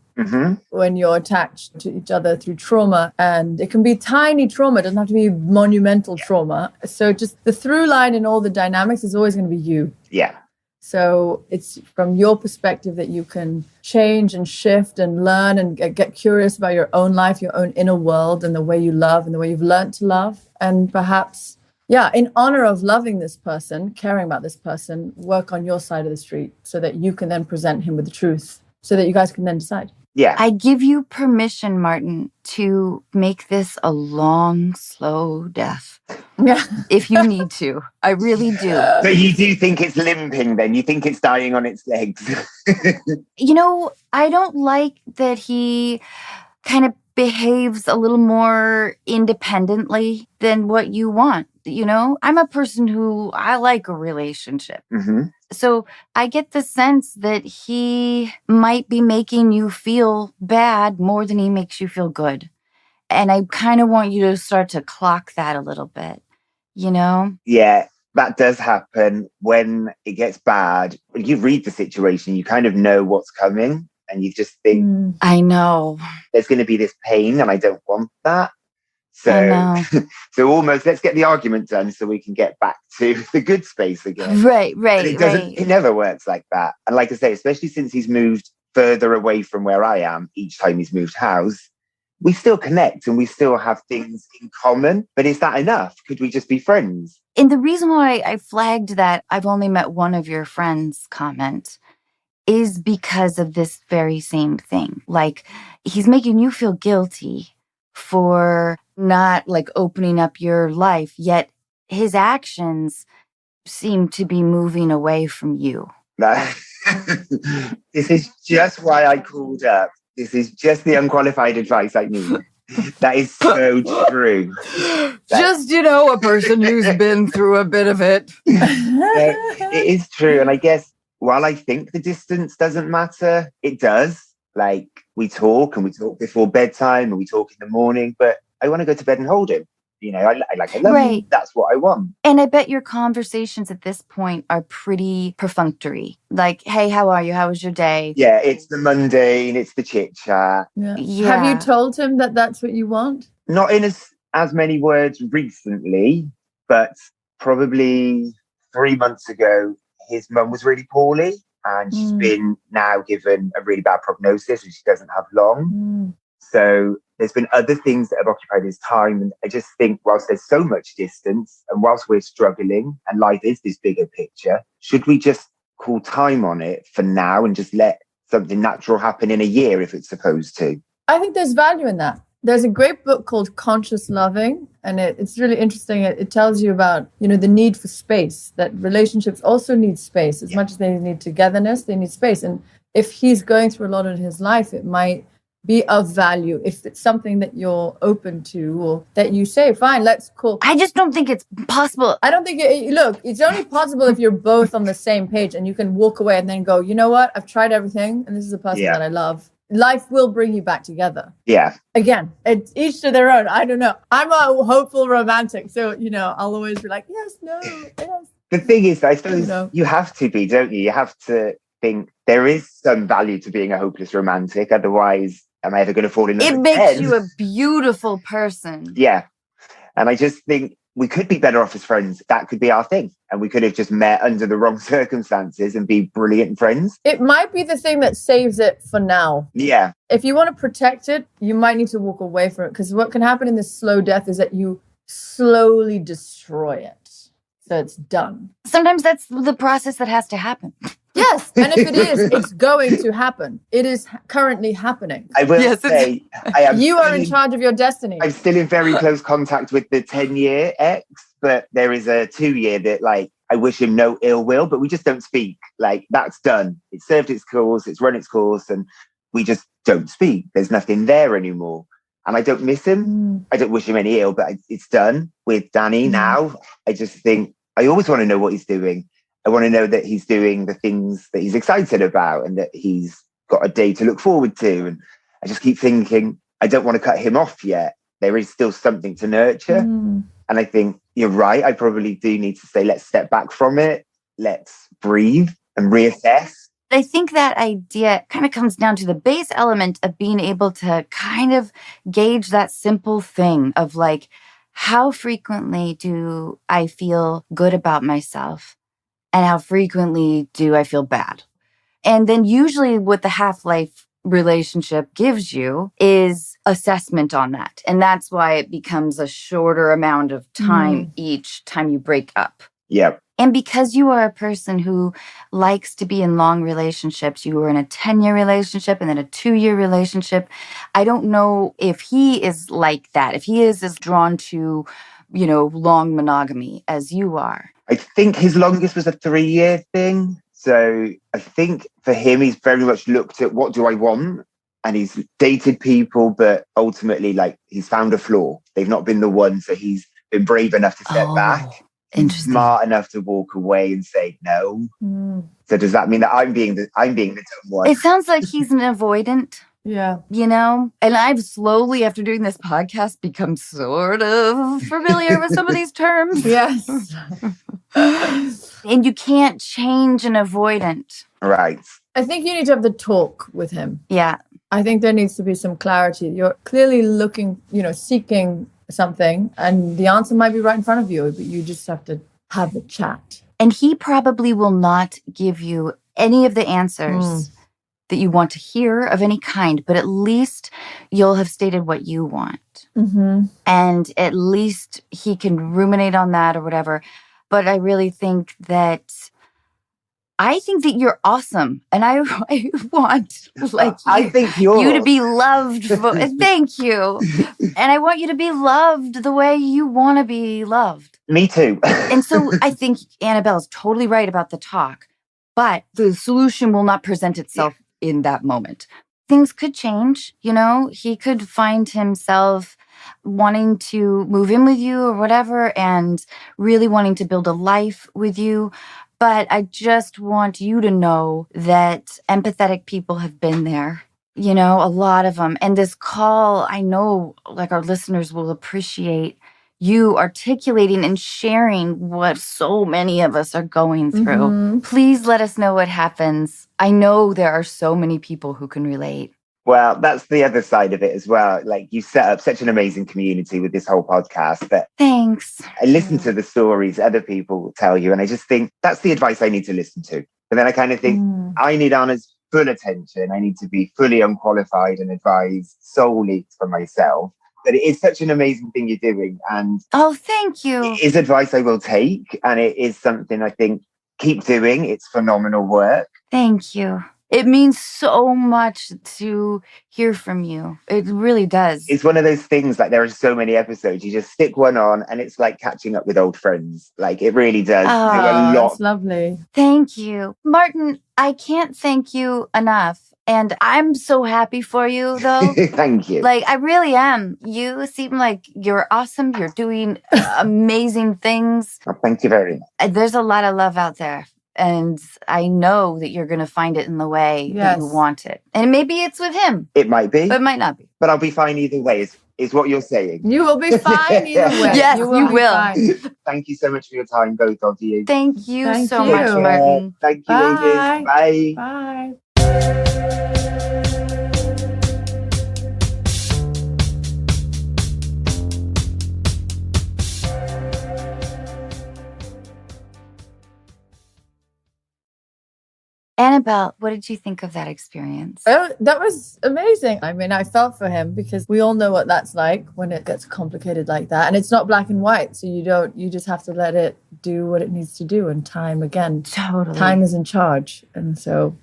Speaker 3: When you're attached to each other through trauma, and it can be tiny trauma, it doesn't have to be monumental trauma. So just the through line in all the dynamics is always going to be you.
Speaker 4: Yeah.
Speaker 3: So it's from your perspective that you can change and shift and learn and get curious about your own life, your own inner world, and the way you love and the way you've learned to love. And perhaps, in honor of loving this person, caring about this person, work on your side of the street so that you can then present him with the truth so that you guys can then decide.
Speaker 4: Yeah.
Speaker 1: I give you permission, Martyn, to make this a long, slow death.
Speaker 3: Yeah.
Speaker 1: If you need to. I really do.
Speaker 4: But you do think it's limping then? You think it's dying on its legs?
Speaker 1: I don't like that he kind of behaves a little more independently than what you want. I'm a person who I like a relationship. So I get the sense that he might be making you feel bad more than he makes you feel good. And I kind of want you to start to clock that a little bit,
Speaker 4: Yeah, that does happen when it gets bad. When you read the situation, you kind of know what's coming and you just think,
Speaker 1: I know.
Speaker 4: There's going to be this pain and I don't want that.
Speaker 1: I
Speaker 4: So, so almost let's get the argument done so we can get back to the good space again.
Speaker 1: Right.
Speaker 4: But it never works like that. And like I say, especially since he's moved further away from where I am each time he's moved house, we still connect and we still have things in common. But is that enough? Could we just be friends?
Speaker 1: And the reason why I flagged that I've only met one of your friends comment is because of this very same thing. Like, he's making you feel guilty for not opening up your life, yet his actions seem to be moving away from you.
Speaker 4: This is just why I called up. This is just the unqualified advice I need. That is so true.
Speaker 1: Just, a person who's been through a bit of it.
Speaker 4: It is true. And I guess while I think the distance doesn't matter, it does. Like, we talk before bedtime and we talk in the morning, but I want to go to bed and hold him. I love you. That's what I want.
Speaker 1: And I bet your conversations at this point are pretty perfunctory. Like, hey, how are you? How was your day?
Speaker 4: Yeah, it's the mundane, it's the chit chat.
Speaker 3: Yeah. Have you told him that that's what you want?
Speaker 4: Not in as many words recently, but probably 3 months ago, his mum was really poorly and she's been now given a really bad prognosis and she doesn't have long. So there's been other things that have occupied his time. And I just think whilst there's so much distance and whilst we're struggling and life is this bigger picture, should we just call time on it for now and just let something natural happen in a year if it's supposed to?
Speaker 3: I think there's value in that. There's a great book called Conscious Loving, and it's really interesting. It tells you about, the need for space, that relationships also need space. As much as they need togetherness, they need space. And if he's going through a lot in his life, it might be of value if it's something that you're open to or that you say, fine, let's call.
Speaker 1: I just don't think it's possible.
Speaker 3: I don't think, it's only possible if you're both on the same page and you can walk away and then go, you know what, I've tried everything and this is a person that I love. Life will bring you back together.
Speaker 4: Yeah.
Speaker 3: Again, it's each to their own. I don't know. I'm a hopeful romantic. So, I'll always be like, yes, no, yes.
Speaker 4: The thing is, I suppose you have to be, don't you? You have to think there is some value to being a hopeless romantic. Otherwise, am I ever going to fall in love again?
Speaker 1: It makes you a beautiful person.
Speaker 4: Yeah. And I just think we could be better off as friends. That could be our thing. And we could have just met under the wrong circumstances and be brilliant friends.
Speaker 3: It might be the thing that saves it for now.
Speaker 4: Yeah.
Speaker 3: If you want to protect it, you might need to walk away from it, because what can happen in this slow death is that you slowly destroy it. So it's done.
Speaker 1: Sometimes that's the process that has to happen.
Speaker 3: Yes, and if it is, it's going to happen. It is currently happening.
Speaker 4: I will say,
Speaker 3: you are in charge of your destiny.
Speaker 4: I'm still in very close contact with the 10-year ex, but there is a 2-year that, like, I wish him no ill will, but we just don't speak. Like, that's done. It served its course, it's run its course, and we just don't speak. There's nothing there anymore. And I don't miss him. I don't wish him any ill, but it's done with Danny now. I just think, I always want to know what he's doing. I want to know that he's doing the things that he's excited about and that he's got a day to look forward to. And I just keep thinking, I don't want to cut him off yet. There is still something to nurture. And I think you're right. I probably do need to say, let's step back from it. Let's breathe and reassess.
Speaker 1: I think that idea kind of comes down to the base element of being able to kind of gauge that simple thing of like, how frequently do I feel good about myself? And how frequently do I feel bad? And then usually what the half-life relationship gives you is assessment on that. And that's why it becomes a shorter amount of time each time you break up.
Speaker 4: Yep.
Speaker 1: And because you are a person who likes to be in long relationships, you were in a 10-year relationship and then a 2-year relationship. I don't know if he is like that, if he is as drawn to, you know, long monogamy as you are.
Speaker 4: I think his longest was a 3-year thing. So I think for him, he's very much looked at what do I want? And he's dated people, but ultimately, like, he's found a flaw. They've not been the one. So he's been brave enough to step back.
Speaker 1: Interesting.
Speaker 4: Smart enough to walk away and say no. So does that mean that I'm being the dumb one?
Speaker 1: It sounds like he's an avoidant.
Speaker 3: Yeah.
Speaker 1: You know, and I've slowly, after doing this podcast, become sort of familiar with some of these terms.
Speaker 3: Yes.
Speaker 1: And you can't change an avoidant.
Speaker 4: Right.
Speaker 3: I think you need to have the talk with him.
Speaker 1: Yeah.
Speaker 3: I think there needs to be some clarity. You're clearly looking, you know, seeking something, and the answer might be right in front of you, but you just have to have the chat.
Speaker 1: And he probably will not give you any of the answers that you want to hear of any kind, but at least you'll have stated what you want. And at least he can ruminate on that or whatever. But I really think that you're awesome. And I want
Speaker 4: I think you
Speaker 1: to be loved. Thank you. And I want you to be loved the way you want to be loved.
Speaker 4: Me too.
Speaker 1: And so I think Annabelle is totally right about the talk, but the solution will not present itself in that moment. Things could change, you know, he could find himself wanting to move in with you or whatever and really wanting to build a life with you. But I just want you to know that empathetic people have been there, you know, a lot of them. And this call, I know, like, our listeners will appreciate you articulating and sharing what so many of us are going through. Please let us know what happens. I know there are so many people who can relate.
Speaker 4: Well, that's the other side of it as well. Like, you set up such an amazing community with this whole podcast that
Speaker 1: Thanks.
Speaker 4: I listen to the stories other people will tell you, and I just think that's the advice I need to listen to. But then I kind of think I need Anna's full attention. I need to be fully unqualified and advised solely for myself. But it is such an amazing thing you're doing. And
Speaker 1: thank you.
Speaker 4: It is advice I will take. And it is something I think keep doing. It's phenomenal work.
Speaker 1: Thank you. It means so much to hear from you. It really does.
Speaker 4: It's one of those things, like, there are so many episodes. You just stick one on and it's like catching up with old friends. Like, it really does do a lot.
Speaker 3: That's lovely.
Speaker 1: Thank you. Martyn, I can't thank you enough. And I'm so happy for you, though.
Speaker 4: Thank you.
Speaker 1: Like, I really am. You seem like you're awesome. You're doing amazing things.
Speaker 4: Oh, thank you very much.
Speaker 1: There's a lot of love out there. And I know that you're going to find it in the way that you want it. And maybe it's with him.
Speaker 4: It might be.
Speaker 1: But it might not be.
Speaker 4: But I'll be fine either way, is what you're saying.
Speaker 3: You will be fine either way.
Speaker 1: Yes,
Speaker 3: you
Speaker 1: will.
Speaker 3: Fine.
Speaker 4: Thank you so much for your time, both of you.
Speaker 1: Thank you
Speaker 3: Thank
Speaker 1: so
Speaker 3: you.
Speaker 1: much, Martyn.
Speaker 4: Thank you,
Speaker 3: Bye.
Speaker 4: ladies. Bye.
Speaker 3: Bye.
Speaker 1: Annabelle, what did you think of that experience?
Speaker 3: Oh, that was amazing. I mean, I felt for him because we all know what that's like when it gets complicated like that. And it's not black and white. So you just have to let it do what it needs to do. And time, again,
Speaker 1: Totally.
Speaker 3: time is in charge. And so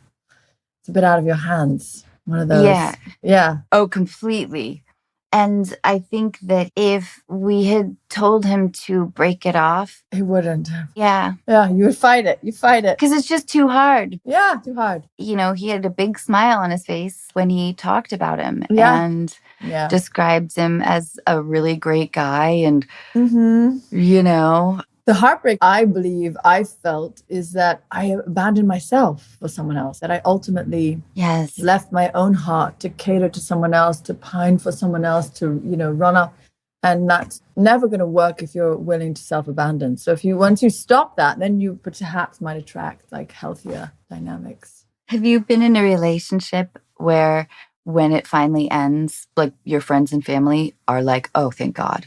Speaker 3: it's a bit out of your hands. One of those. Yeah.
Speaker 1: Oh, completely. And I think that if we had told him to break it off,
Speaker 3: He wouldn't.
Speaker 1: yeah.
Speaker 3: Yeah, you would fight it. You fight it.
Speaker 1: Because it's just too hard.
Speaker 3: Yeah, too hard.
Speaker 1: You know, he had a big smile on his face when he talked about him and described him as a really great guy. And, you know,
Speaker 3: the heartbreak I believe I felt is that I abandoned myself for someone else, that I ultimately left my own heart to cater to someone else, to pine for someone else, to, you know, run up. And that's never going to work if you're willing to self-abandon. So once you stop that, then you perhaps might attract like healthier dynamics.
Speaker 1: Have you been in a relationship where when it finally ends, like your friends and family are like, oh, thank God?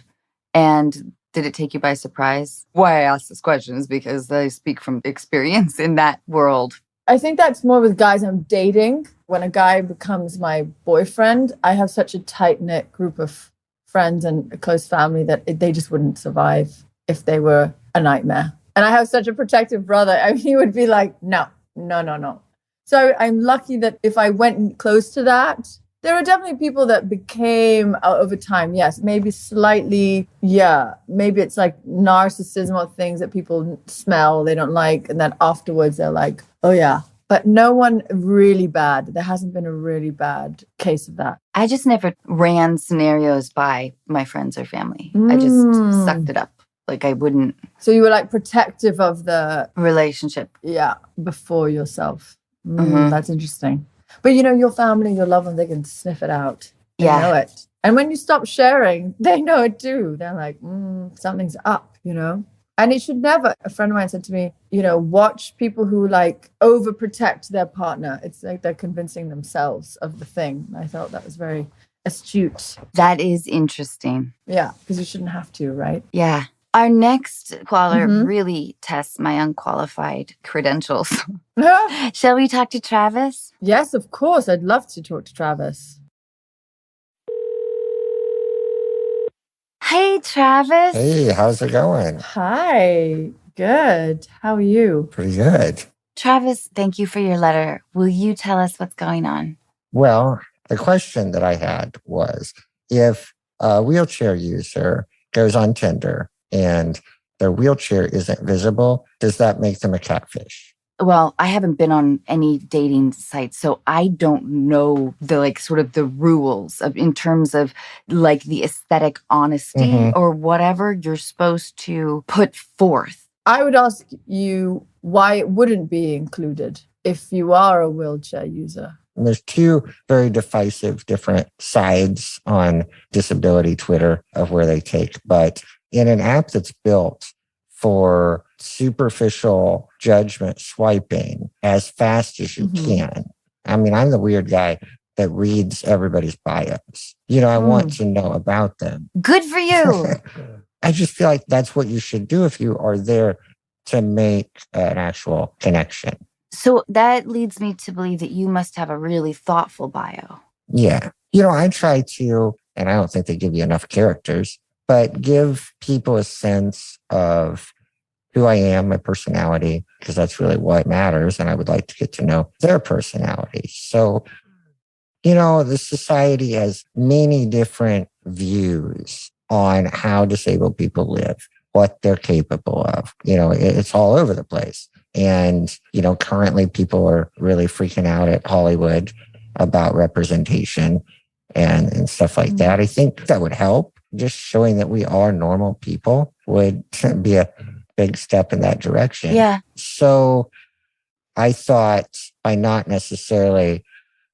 Speaker 1: And did it take you by surprise? Why I ask this question is because I speak from experience in that world.
Speaker 3: I think that's more with guys I'm dating. When a guy becomes my boyfriend, I have such a tight-knit group of friends and a close family that they just wouldn't survive if they were a nightmare. And I have such a protective brother. I mean, he would be like, no. So I'm lucky that if I went close to that, there are definitely people that became over time. Yes, maybe slightly. Yeah, maybe it's like narcissism or things that people smell they don't like. And then afterwards they're like, oh yeah. But no one really bad. There hasn't been a really bad case of that.
Speaker 1: I just never ran scenarios by my friends or family. I just sucked it up. Like I wouldn't.
Speaker 3: So you were like protective of the
Speaker 1: relationship.
Speaker 3: Yeah, before yourself. That's interesting. But you know, your family, your loved ones, they can sniff it out. They know it. And when you stop sharing, they know it too. They're like, something's up, you know? And it should never, a friend of mine said to me, you know, watch people who like overprotect their partner. It's like they're convincing themselves of the thing. I thought that was very astute.
Speaker 1: That is interesting.
Speaker 3: Yeah, because you shouldn't have to, right?
Speaker 1: Yeah. Our next caller really tests my unqualified credentials. Shall we talk to Travis?
Speaker 3: Yes, of course. I'd love to talk to Travis.
Speaker 1: Hey, Travis.
Speaker 5: Hey, how's it going?
Speaker 3: Hi. Good. How are you?
Speaker 5: Pretty good.
Speaker 1: Travis, thank you for your letter. Will you tell us what's going on?
Speaker 5: Well, the question that I had was, if a wheelchair user goes on Tinder and their wheelchair isn't visible, does that make them a catfish?
Speaker 1: Well, I haven't been on any dating sites, so I don't know the like sort of the rules of in terms of like the aesthetic honesty or whatever you're supposed to put forth.
Speaker 3: I would ask you why it wouldn't be included if you are a wheelchair user.
Speaker 5: And there's two very divisive different sides on disability Twitter of where they take. But in an app that's built for superficial judgment swiping as fast as you can. I mean, I'm the weird guy that reads everybody's bios. You know, I want to know about them.
Speaker 1: Good for you.
Speaker 5: I just feel like that's what you should do if you are there to make an actual connection.
Speaker 1: So that leads me to believe that you must have a really thoughtful bio.
Speaker 5: Yeah. You know, I try to, and I don't think they give you enough characters, but give people a sense of who I am, my personality, because that's really what matters. And I would like to get to know their personality. So, you know, the society has many different views on how disabled people live, what they're capable of. You know, it's all over the place. And, you know, currently people are really freaking out at Hollywood about representation and stuff like that. I think that would help. Just showing that we are normal people would be a big step in that direction.
Speaker 1: Yeah.
Speaker 5: So I thought by not necessarily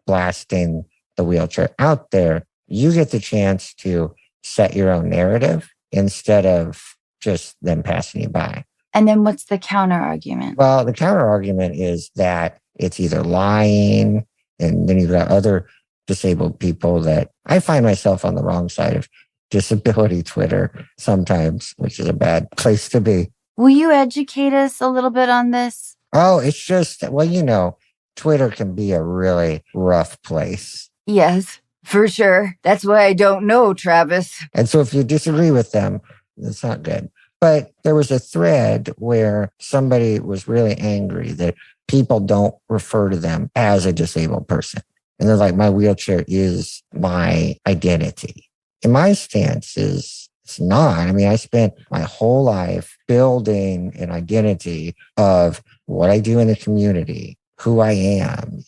Speaker 5: blasting the wheelchair out there, you get the chance to set your own narrative instead of just them passing you by.
Speaker 1: And then what's the counter argument?
Speaker 5: Well, the counter argument is that it's either lying, and then you've got other disabled people that I find myself on the wrong side of disability Twitter sometimes, which is a bad place to be.
Speaker 1: Will you educate us a little bit on this?
Speaker 5: Oh, it's just, well, you know, Twitter can be a really rough place.
Speaker 1: Yes, for sure. That's why I don't know, Travis.
Speaker 5: And so if you disagree with them, that's not good. But there was a thread where somebody was really angry that people don't refer to them as a disabled person. And they're like, my wheelchair is my identity. And my stance is it's not. I mean, I spent my whole life building an identity of what I do in the community, who I am,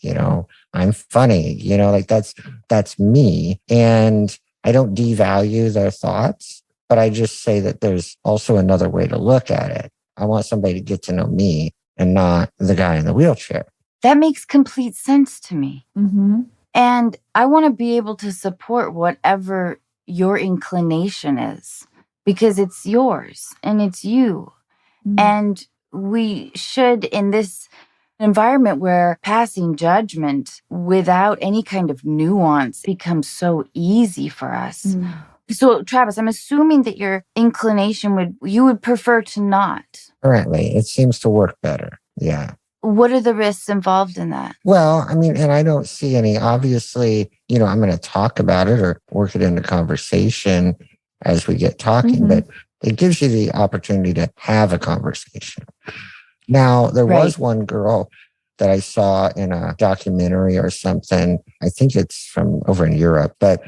Speaker 5: I'm funny, like that's me. And I don't devalue their thoughts, but I just say that there's also another way to look at it. I want somebody to get to know me and not the guy in the wheelchair.
Speaker 1: That makes complete sense to me.
Speaker 3: Mm-hmm.
Speaker 1: And I want to be able to support whatever your inclination is because it's yours and it's you.
Speaker 3: Mm-hmm.
Speaker 1: And we should, in this environment where passing judgment without any kind of nuance becomes so easy for us.
Speaker 3: Mm-hmm.
Speaker 1: So, Travis, I'm assuming that your inclination you would prefer to not.
Speaker 5: Currently, it seems to work better. Yeah.
Speaker 1: What are the risks involved in that?
Speaker 5: Well, I mean, and I don't see any. Obviously, I'm going to talk about it or work it into conversation as we get talking, but it gives you the opportunity to have a conversation. Now, there was one girl that I saw in a documentary or something. I think it's from over in Europe, but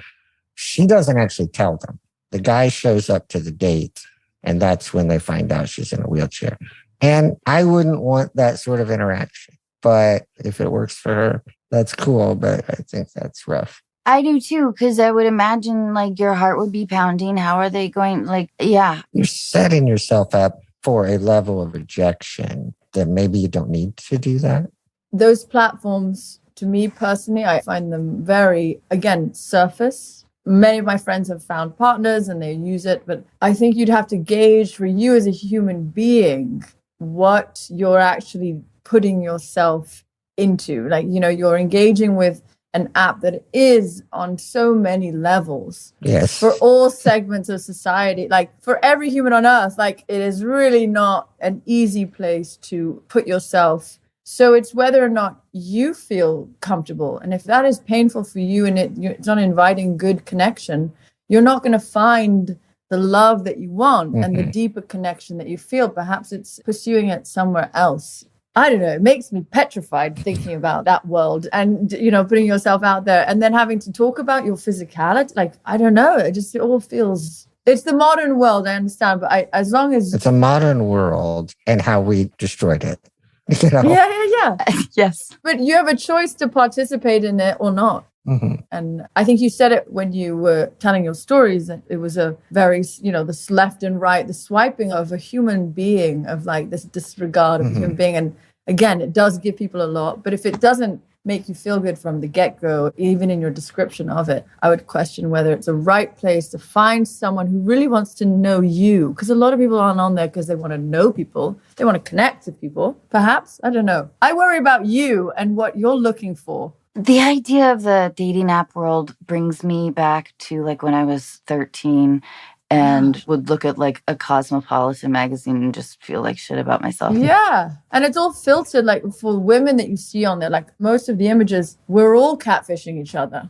Speaker 5: she doesn't actually tell them. The guy shows up to the date, and that's when they find out she's in a wheelchair. And I wouldn't want that sort of interaction. But if it works for her, that's cool. But I think that's rough.
Speaker 1: I do too, because I would imagine like your heart would be pounding. How are they going? Yeah.
Speaker 5: You're setting yourself up for a level of rejection that maybe you don't need to do that.
Speaker 3: Those platforms, to me personally, I find them very, again, surface. Many of my friends have found partners and they use it, but I think you'd have to gauge for you as a human being what you're actually putting yourself into. Like, you're engaging with an app that is on so many levels.
Speaker 5: Yes.
Speaker 3: For all segments of society, like for every human on earth, like it is really not an easy place to put yourself. So it's whether or not you feel comfortable. And if that is painful for you and it's not inviting good connection, you're not going to find the love that you want and the deeper connection that you feel. Perhaps it's pursuing it somewhere else. I don't know. It makes me petrified thinking about that world and, putting yourself out there and then having to talk about your physicality. Like, I don't know. It all feels... It's the modern world, I understand. But as long as...
Speaker 5: It's a modern world and how we destroyed it.
Speaker 3: Yeah.
Speaker 1: Yes.
Speaker 3: But you have a choice to participate in it or not.
Speaker 5: Mm-hmm.
Speaker 3: And I think you said it when you were telling your stories, that it was a very, this left and right, the swiping of a human being, of like this disregard of a human being. And again, it does give people a lot. But if it doesn't make you feel good from the get-go, even in your description of it, I would question whether it's the right place to find someone who really wants to know you. Because a lot of people aren't on there because they want to know people. They want to connect to people. Perhaps. I don't know. I worry about you and what you're looking for.
Speaker 1: The idea of the dating app world brings me back to like when I was 13 and would look at like a Cosmopolitan magazine and just feel like shit about myself.
Speaker 3: Yeah. And it's all filtered, like for women that you see on there, like most of the images, we're all catfishing each other,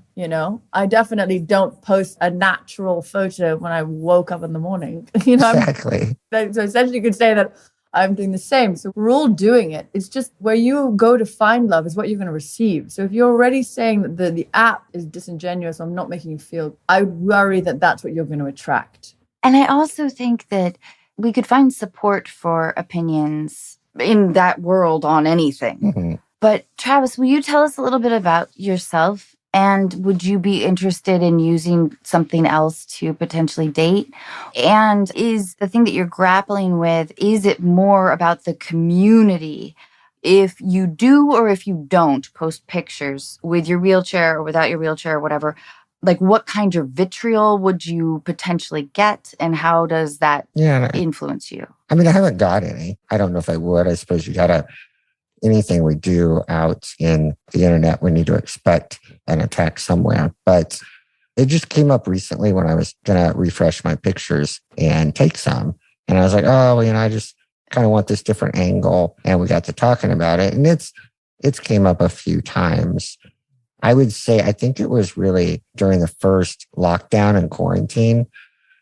Speaker 3: I definitely don't post a natural photo when I woke up in the morning.
Speaker 5: Exactly.
Speaker 3: So essentially you could say that I'm doing the same. So we're all doing it. It's just where you go to find love is what you're going to receive. So if you're already saying that the app is disingenuous, I'm not making you feel, I worry that that's what you're going to attract.
Speaker 1: And I also think that we could find support for opinions in that world on anything.
Speaker 5: Mm-hmm.
Speaker 1: But Travis, will you tell us a little bit about yourself? And would you be interested in using something else to potentially date? And is the thing that you're grappling with, is it more about the community? If you do or if you don't post pictures with your wheelchair or without your wheelchair or whatever, like what kind of vitriol would you potentially get? And how does that influence you?
Speaker 5: I mean, I haven't got any. I don't know if I would. I suppose you got to... Anything we do out in the internet, we need to expect an attack somewhere. But it just came up recently when I was going to refresh my pictures and take some. And I was like, I just kind of want this different angle. And we got to talking about it. And it's It's came up a few times. I would say, I think it was really during the first lockdown and quarantine,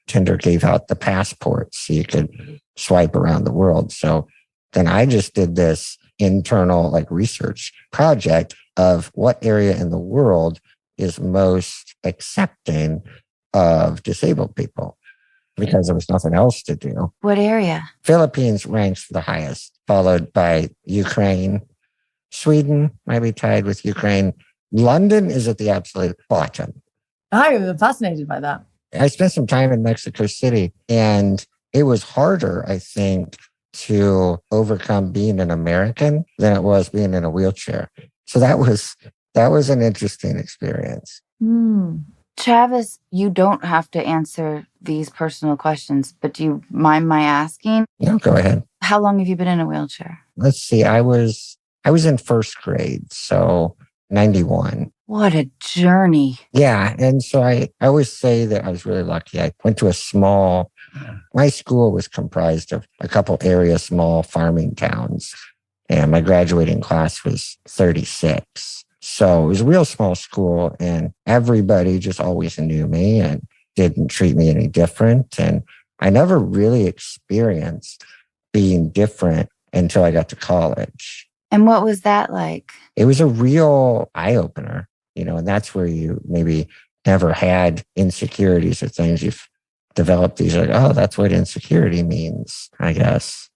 Speaker 5: Tinder gave out the passports so you could swipe around the world. So then I just did this internal like research project of what area in the world is most accepting of disabled people because there was nothing else to do.
Speaker 1: What area?
Speaker 5: Philippines ranks the highest, followed by Ukraine. Sweden might be tied with Ukraine. London is at the absolute bottom.
Speaker 3: I am fascinated by that.
Speaker 5: I spent some time in Mexico City, and it was harder, I think, to overcome being an American than it was being in a wheelchair. So that was an interesting experience.
Speaker 1: Travis, you don't have to answer these personal questions, but do you mind my asking?
Speaker 5: No, go ahead.
Speaker 1: How long have you been in a wheelchair?
Speaker 5: Let's see. I was in first grade, so 91.
Speaker 1: What a journey.
Speaker 5: Yeah. And so I always say that I was really lucky. I went to my school was comprised of a couple small farming towns, and my graduating class was 36. So it was a real small school, and everybody just always knew me and didn't treat me any different. And I never really experienced being different until I got to college.
Speaker 1: And what was that like?
Speaker 5: It was a real eye-opener, and that's where you maybe never had insecurities or things. You've developed these like, oh, that's what insecurity means, I guess.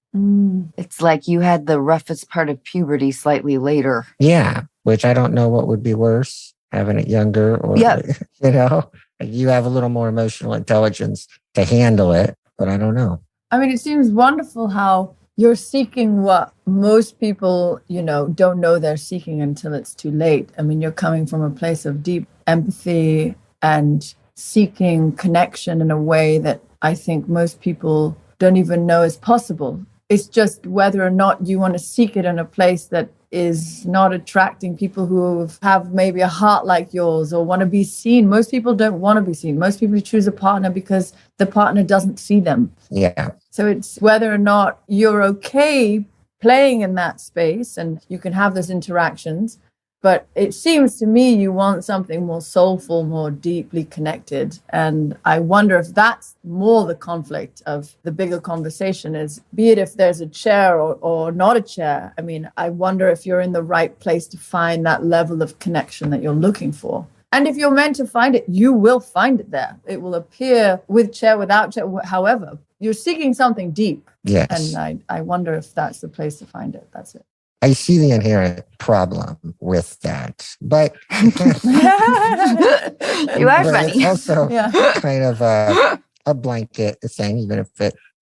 Speaker 1: It's like you had the roughest part of puberty slightly later.
Speaker 5: Yeah, which I don't know what would be worse, having it younger or, you have a little more emotional intelligence to handle it, but I don't know.
Speaker 3: I mean, it seems wonderful how you're seeking what most people, don't know they're seeking until it's too late. I mean, you're coming from a place of deep empathy and seeking connection in a way that I think most people don't even know is possible. It's just whether or not you want to seek it in a place that is not attracting people who have maybe a heart like yours or want to be seen. Most people don't want to be seen. Most people choose a partner because the partner doesn't see them.
Speaker 5: Yeah.
Speaker 3: So it's whether or not you're okay playing in that space and you can have those interactions. But it seems to me you want something more soulful, more deeply connected. And I wonder if that's more the conflict of the bigger conversation is, be it if there's a chair or not a chair. I mean, I wonder if you're in the right place to find that level of connection that you're looking for. And if you're meant to find it, you will find it there. It will appear with chair, without chair, however. You're seeking something deep.
Speaker 5: Yes.
Speaker 3: And I wonder if that's the place to find it. That's it.
Speaker 5: I see the inherent problem with that, but
Speaker 1: You are
Speaker 5: but
Speaker 1: funny.
Speaker 5: It's also kind of a blanket thing, even if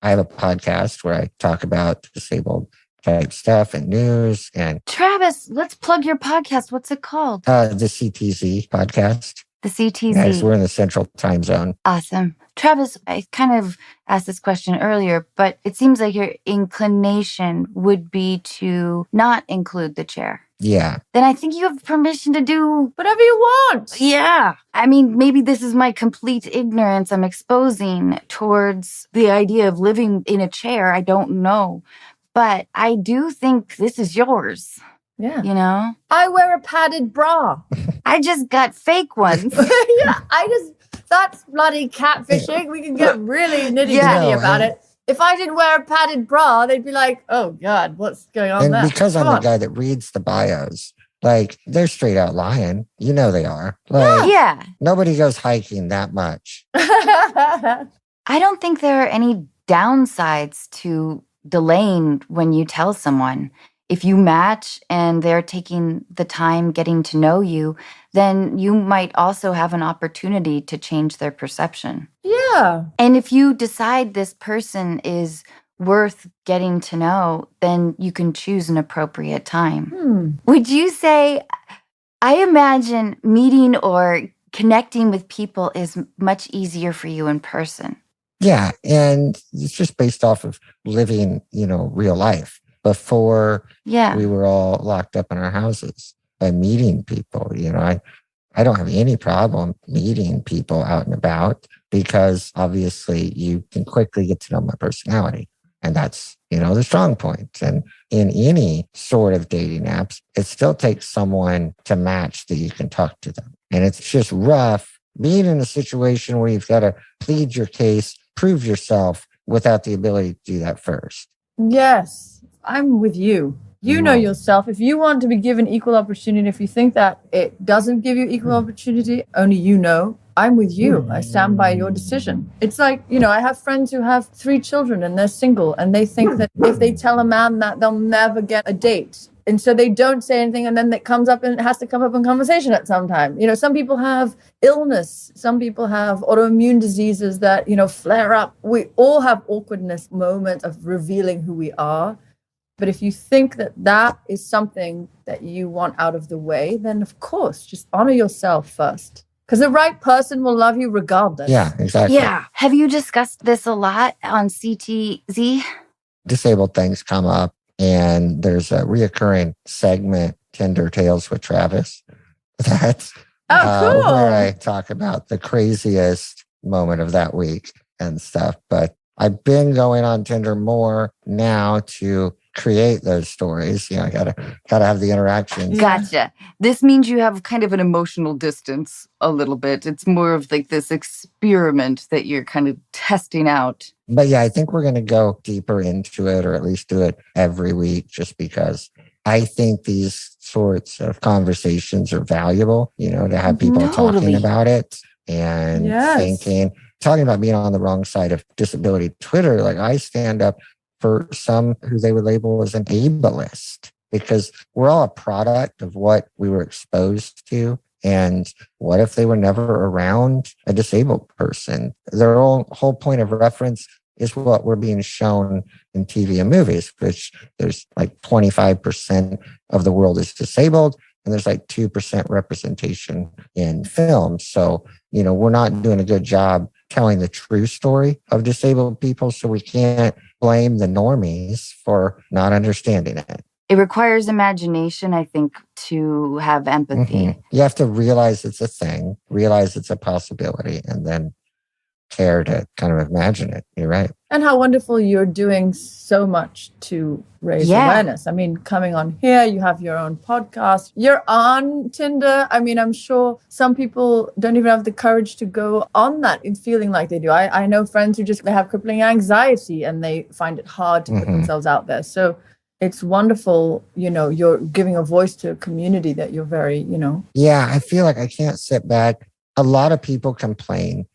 Speaker 5: I have a podcast where I talk about disabled type stuff and news. And
Speaker 1: Travis, let's plug your podcast. What's it called?
Speaker 5: The CTZ podcast.
Speaker 1: The CTZ.
Speaker 5: Yes, we're in the Central Time Zone.
Speaker 1: Awesome. Travis, I kind of asked this question earlier, but it seems like your inclination would be to not include the chair.
Speaker 5: Yeah.
Speaker 1: Then I think you have permission to do
Speaker 3: whatever you want.
Speaker 1: Yeah. I mean, maybe this is my complete ignorance I'm exposing towards the idea of living in a chair. I don't know. But I do think this is yours.
Speaker 3: Yeah. I wear a padded bra.
Speaker 1: I just got fake ones.
Speaker 3: That's bloody catfishing. We can get really nitty-gritty about it. If I didn't wear a padded bra, they'd be like, oh, God, what's going on there?
Speaker 5: And because I'm the guy that reads the bios, like, they're straight out lying. They are. Like, nobody goes hiking that much.
Speaker 1: I don't think there are any downsides to delaying when you tell someone. If you match and they're taking the time getting to know you, then you might also have an opportunity to change their perception.
Speaker 3: Yeah.
Speaker 1: And if you decide this person is worth getting to know, then you can choose an appropriate time. Would you say, I imagine meeting or connecting with people is much easier for you in person.
Speaker 5: Yeah. And it's just based off of living, real life. Before we were all locked up in our houses, by meeting people, I don't have any problem meeting people out and about because obviously you can quickly get to know my personality. And that's, the strong point. And in any sort of dating apps, it still takes someone to match that you can talk to them. And it's just rough being in a situation where you've got to plead your case, prove yourself without the ability to do that first.
Speaker 3: Yes, I'm with you. You know yourself. If you want to be given equal opportunity, if you think that it doesn't give you equal opportunity, only you know. I'm with you. I stand by your decision. It's like, I have friends who have 3 children and they're single and they think that if they tell a man that, they'll never get a date. And so they don't say anything, and then it comes up and it has to come up in conversation at some time. Some people have illness. Some people have autoimmune diseases that, flare up. We all have awkwardness moments of revealing who we are. But if you think that that is something that you want out of the way, then of course, just honor yourself first. Because the right person will love you regardless.
Speaker 5: Yeah, exactly.
Speaker 1: Yeah. Have you discussed this a lot on CTZ?
Speaker 5: Disabled things come up, and there's a reoccurring segment, Tinder Tales with Travis. That's
Speaker 3: cool.
Speaker 5: Where I talk about the craziest moment of that week and stuff. But I've been going on Tinder more now to create those stories. I gotta have the interactions.
Speaker 1: Gotcha. This means you have kind of an emotional distance a little bit. It's more of like this experiment that you're kind of testing out.
Speaker 5: But yeah, I think we're going to go deeper into it, or at least do it every week, just because I think these sorts of conversations are valuable, to have people talking about it and talking about being on the wrong side of disability Twitter. Like, I stand up for some who they would label as an ableist, because we're all a product of what we were exposed to. And what if they were never around a disabled person? Their whole point of reference is what we're being shown in TV and movies, which there's like 25% of the world is disabled, and there's like 2% representation in film. So, we're not doing a good job telling the true story of disabled people. So we can't blame the normies for not understanding it.
Speaker 1: It requires imagination, I think, to have empathy.
Speaker 5: Mm-hmm. You have to realize it's a thing, realize it's a possibility, and then care to kind of imagine it. You're right.
Speaker 3: And how wonderful you're doing so much to raise awareness. I mean, coming on here, you have your own podcast. You're on Tinder. I mean, I'm sure some people don't even have the courage to go on that in feeling like they do. I know friends who they have crippling anxiety and they find it hard to put themselves out there. So it's wonderful, you're giving a voice to a community that you're very,
Speaker 5: Yeah, I feel like I can't sit back. A lot of people complain.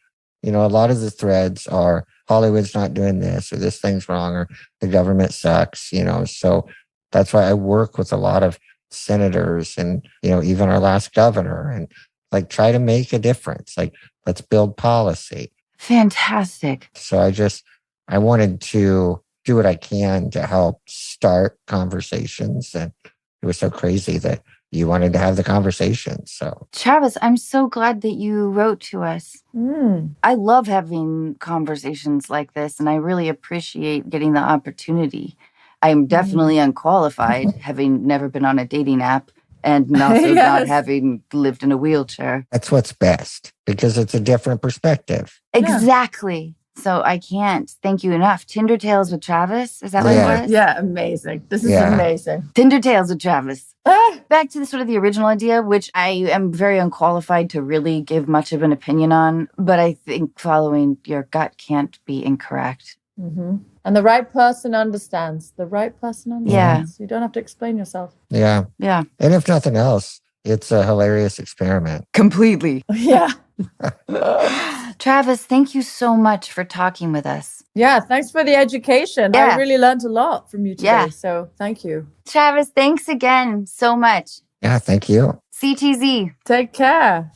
Speaker 5: A lot of the threads are Hollywood's not doing this, or this thing's wrong, or the government sucks, So that's why I work with a lot of senators and, even our last governor, and like try to make a difference. Like, let's build policy.
Speaker 1: Fantastic.
Speaker 5: So I wanted to do what I can to help start conversations. And it was so crazy that you wanted to have the conversation. So,
Speaker 1: Travis, I'm so glad that you wrote to us. I love having conversations like this, and I really appreciate getting the opportunity. I'm definitely unqualified, having never been on a dating app, and also not having lived in a wheelchair.
Speaker 5: That's what's best, because it's a different perspective.
Speaker 1: Exactly. So I can't thank you enough. Tinder Tales with Travis? Is that what it was?
Speaker 3: Yeah, amazing. This is amazing.
Speaker 1: Tinder Tales with Travis. Back to the original idea, which I am very unqualified to really give much of an opinion on, but I think following your gut can't be incorrect.
Speaker 3: Mm-hmm. And the right person understands.
Speaker 1: Yeah.
Speaker 3: You don't have to explain yourself.
Speaker 5: Yeah.
Speaker 1: Yeah.
Speaker 5: And if nothing else, it's a hilarious experiment.
Speaker 1: Completely.
Speaker 3: Yeah.
Speaker 1: Travis, thank you so much for talking with us.
Speaker 3: Yeah, thanks for the education. I really learned a lot from you today, so thank you.
Speaker 1: Travis, thanks again so much.
Speaker 5: Yeah, thank you.
Speaker 1: CTZ.
Speaker 3: Take care.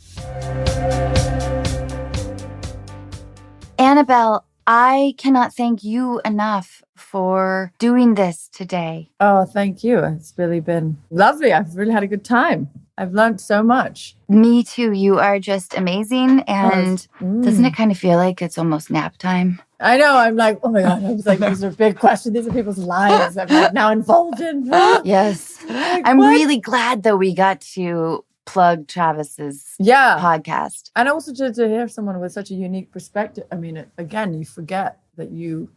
Speaker 1: Annabelle, I cannot thank you enough for doing this today.
Speaker 3: Oh, thank you. It's really been lovely. I've really had a good time. I've learned so much.
Speaker 1: Me too. You are just amazing. And doesn't it kind of feel like it's almost nap time?
Speaker 3: I know. I'm like, oh my God. I was like, these are big questions. These are people's lives I'm like now involved in.
Speaker 1: Yes.
Speaker 3: Like,
Speaker 1: I'm really glad, though, we got to plug Travis's podcast.
Speaker 3: And also to hear someone with such a unique perspective. I mean, again, you forget that you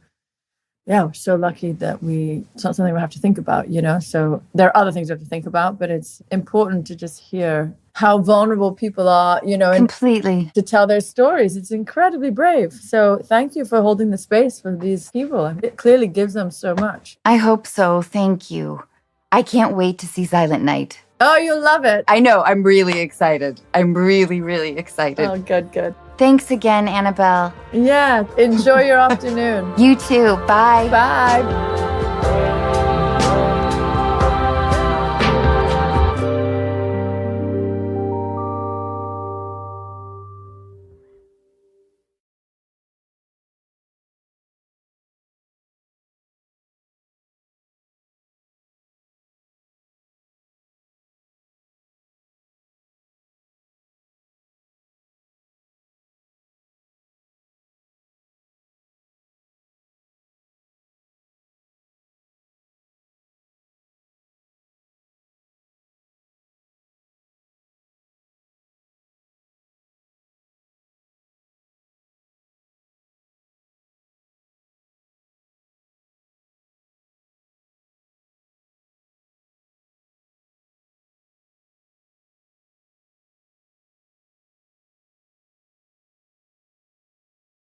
Speaker 3: yeah, we're so lucky that it's not something we have to think about, So there are other things we have to think about, but it's important to just hear how vulnerable people are, and
Speaker 1: Completely.
Speaker 3: to tell their stories. It's incredibly brave. So thank you for holding the space for these people. It clearly gives them so much.
Speaker 1: I hope so. Thank you. I can't wait to see Silent Night.
Speaker 3: Oh, you'll love it.
Speaker 1: I know. I'm really excited. I'm really, really excited.
Speaker 3: Oh, good.
Speaker 1: Thanks again, Annabelle.
Speaker 3: Yeah, enjoy your afternoon.
Speaker 1: You too. Bye.
Speaker 3: Bye.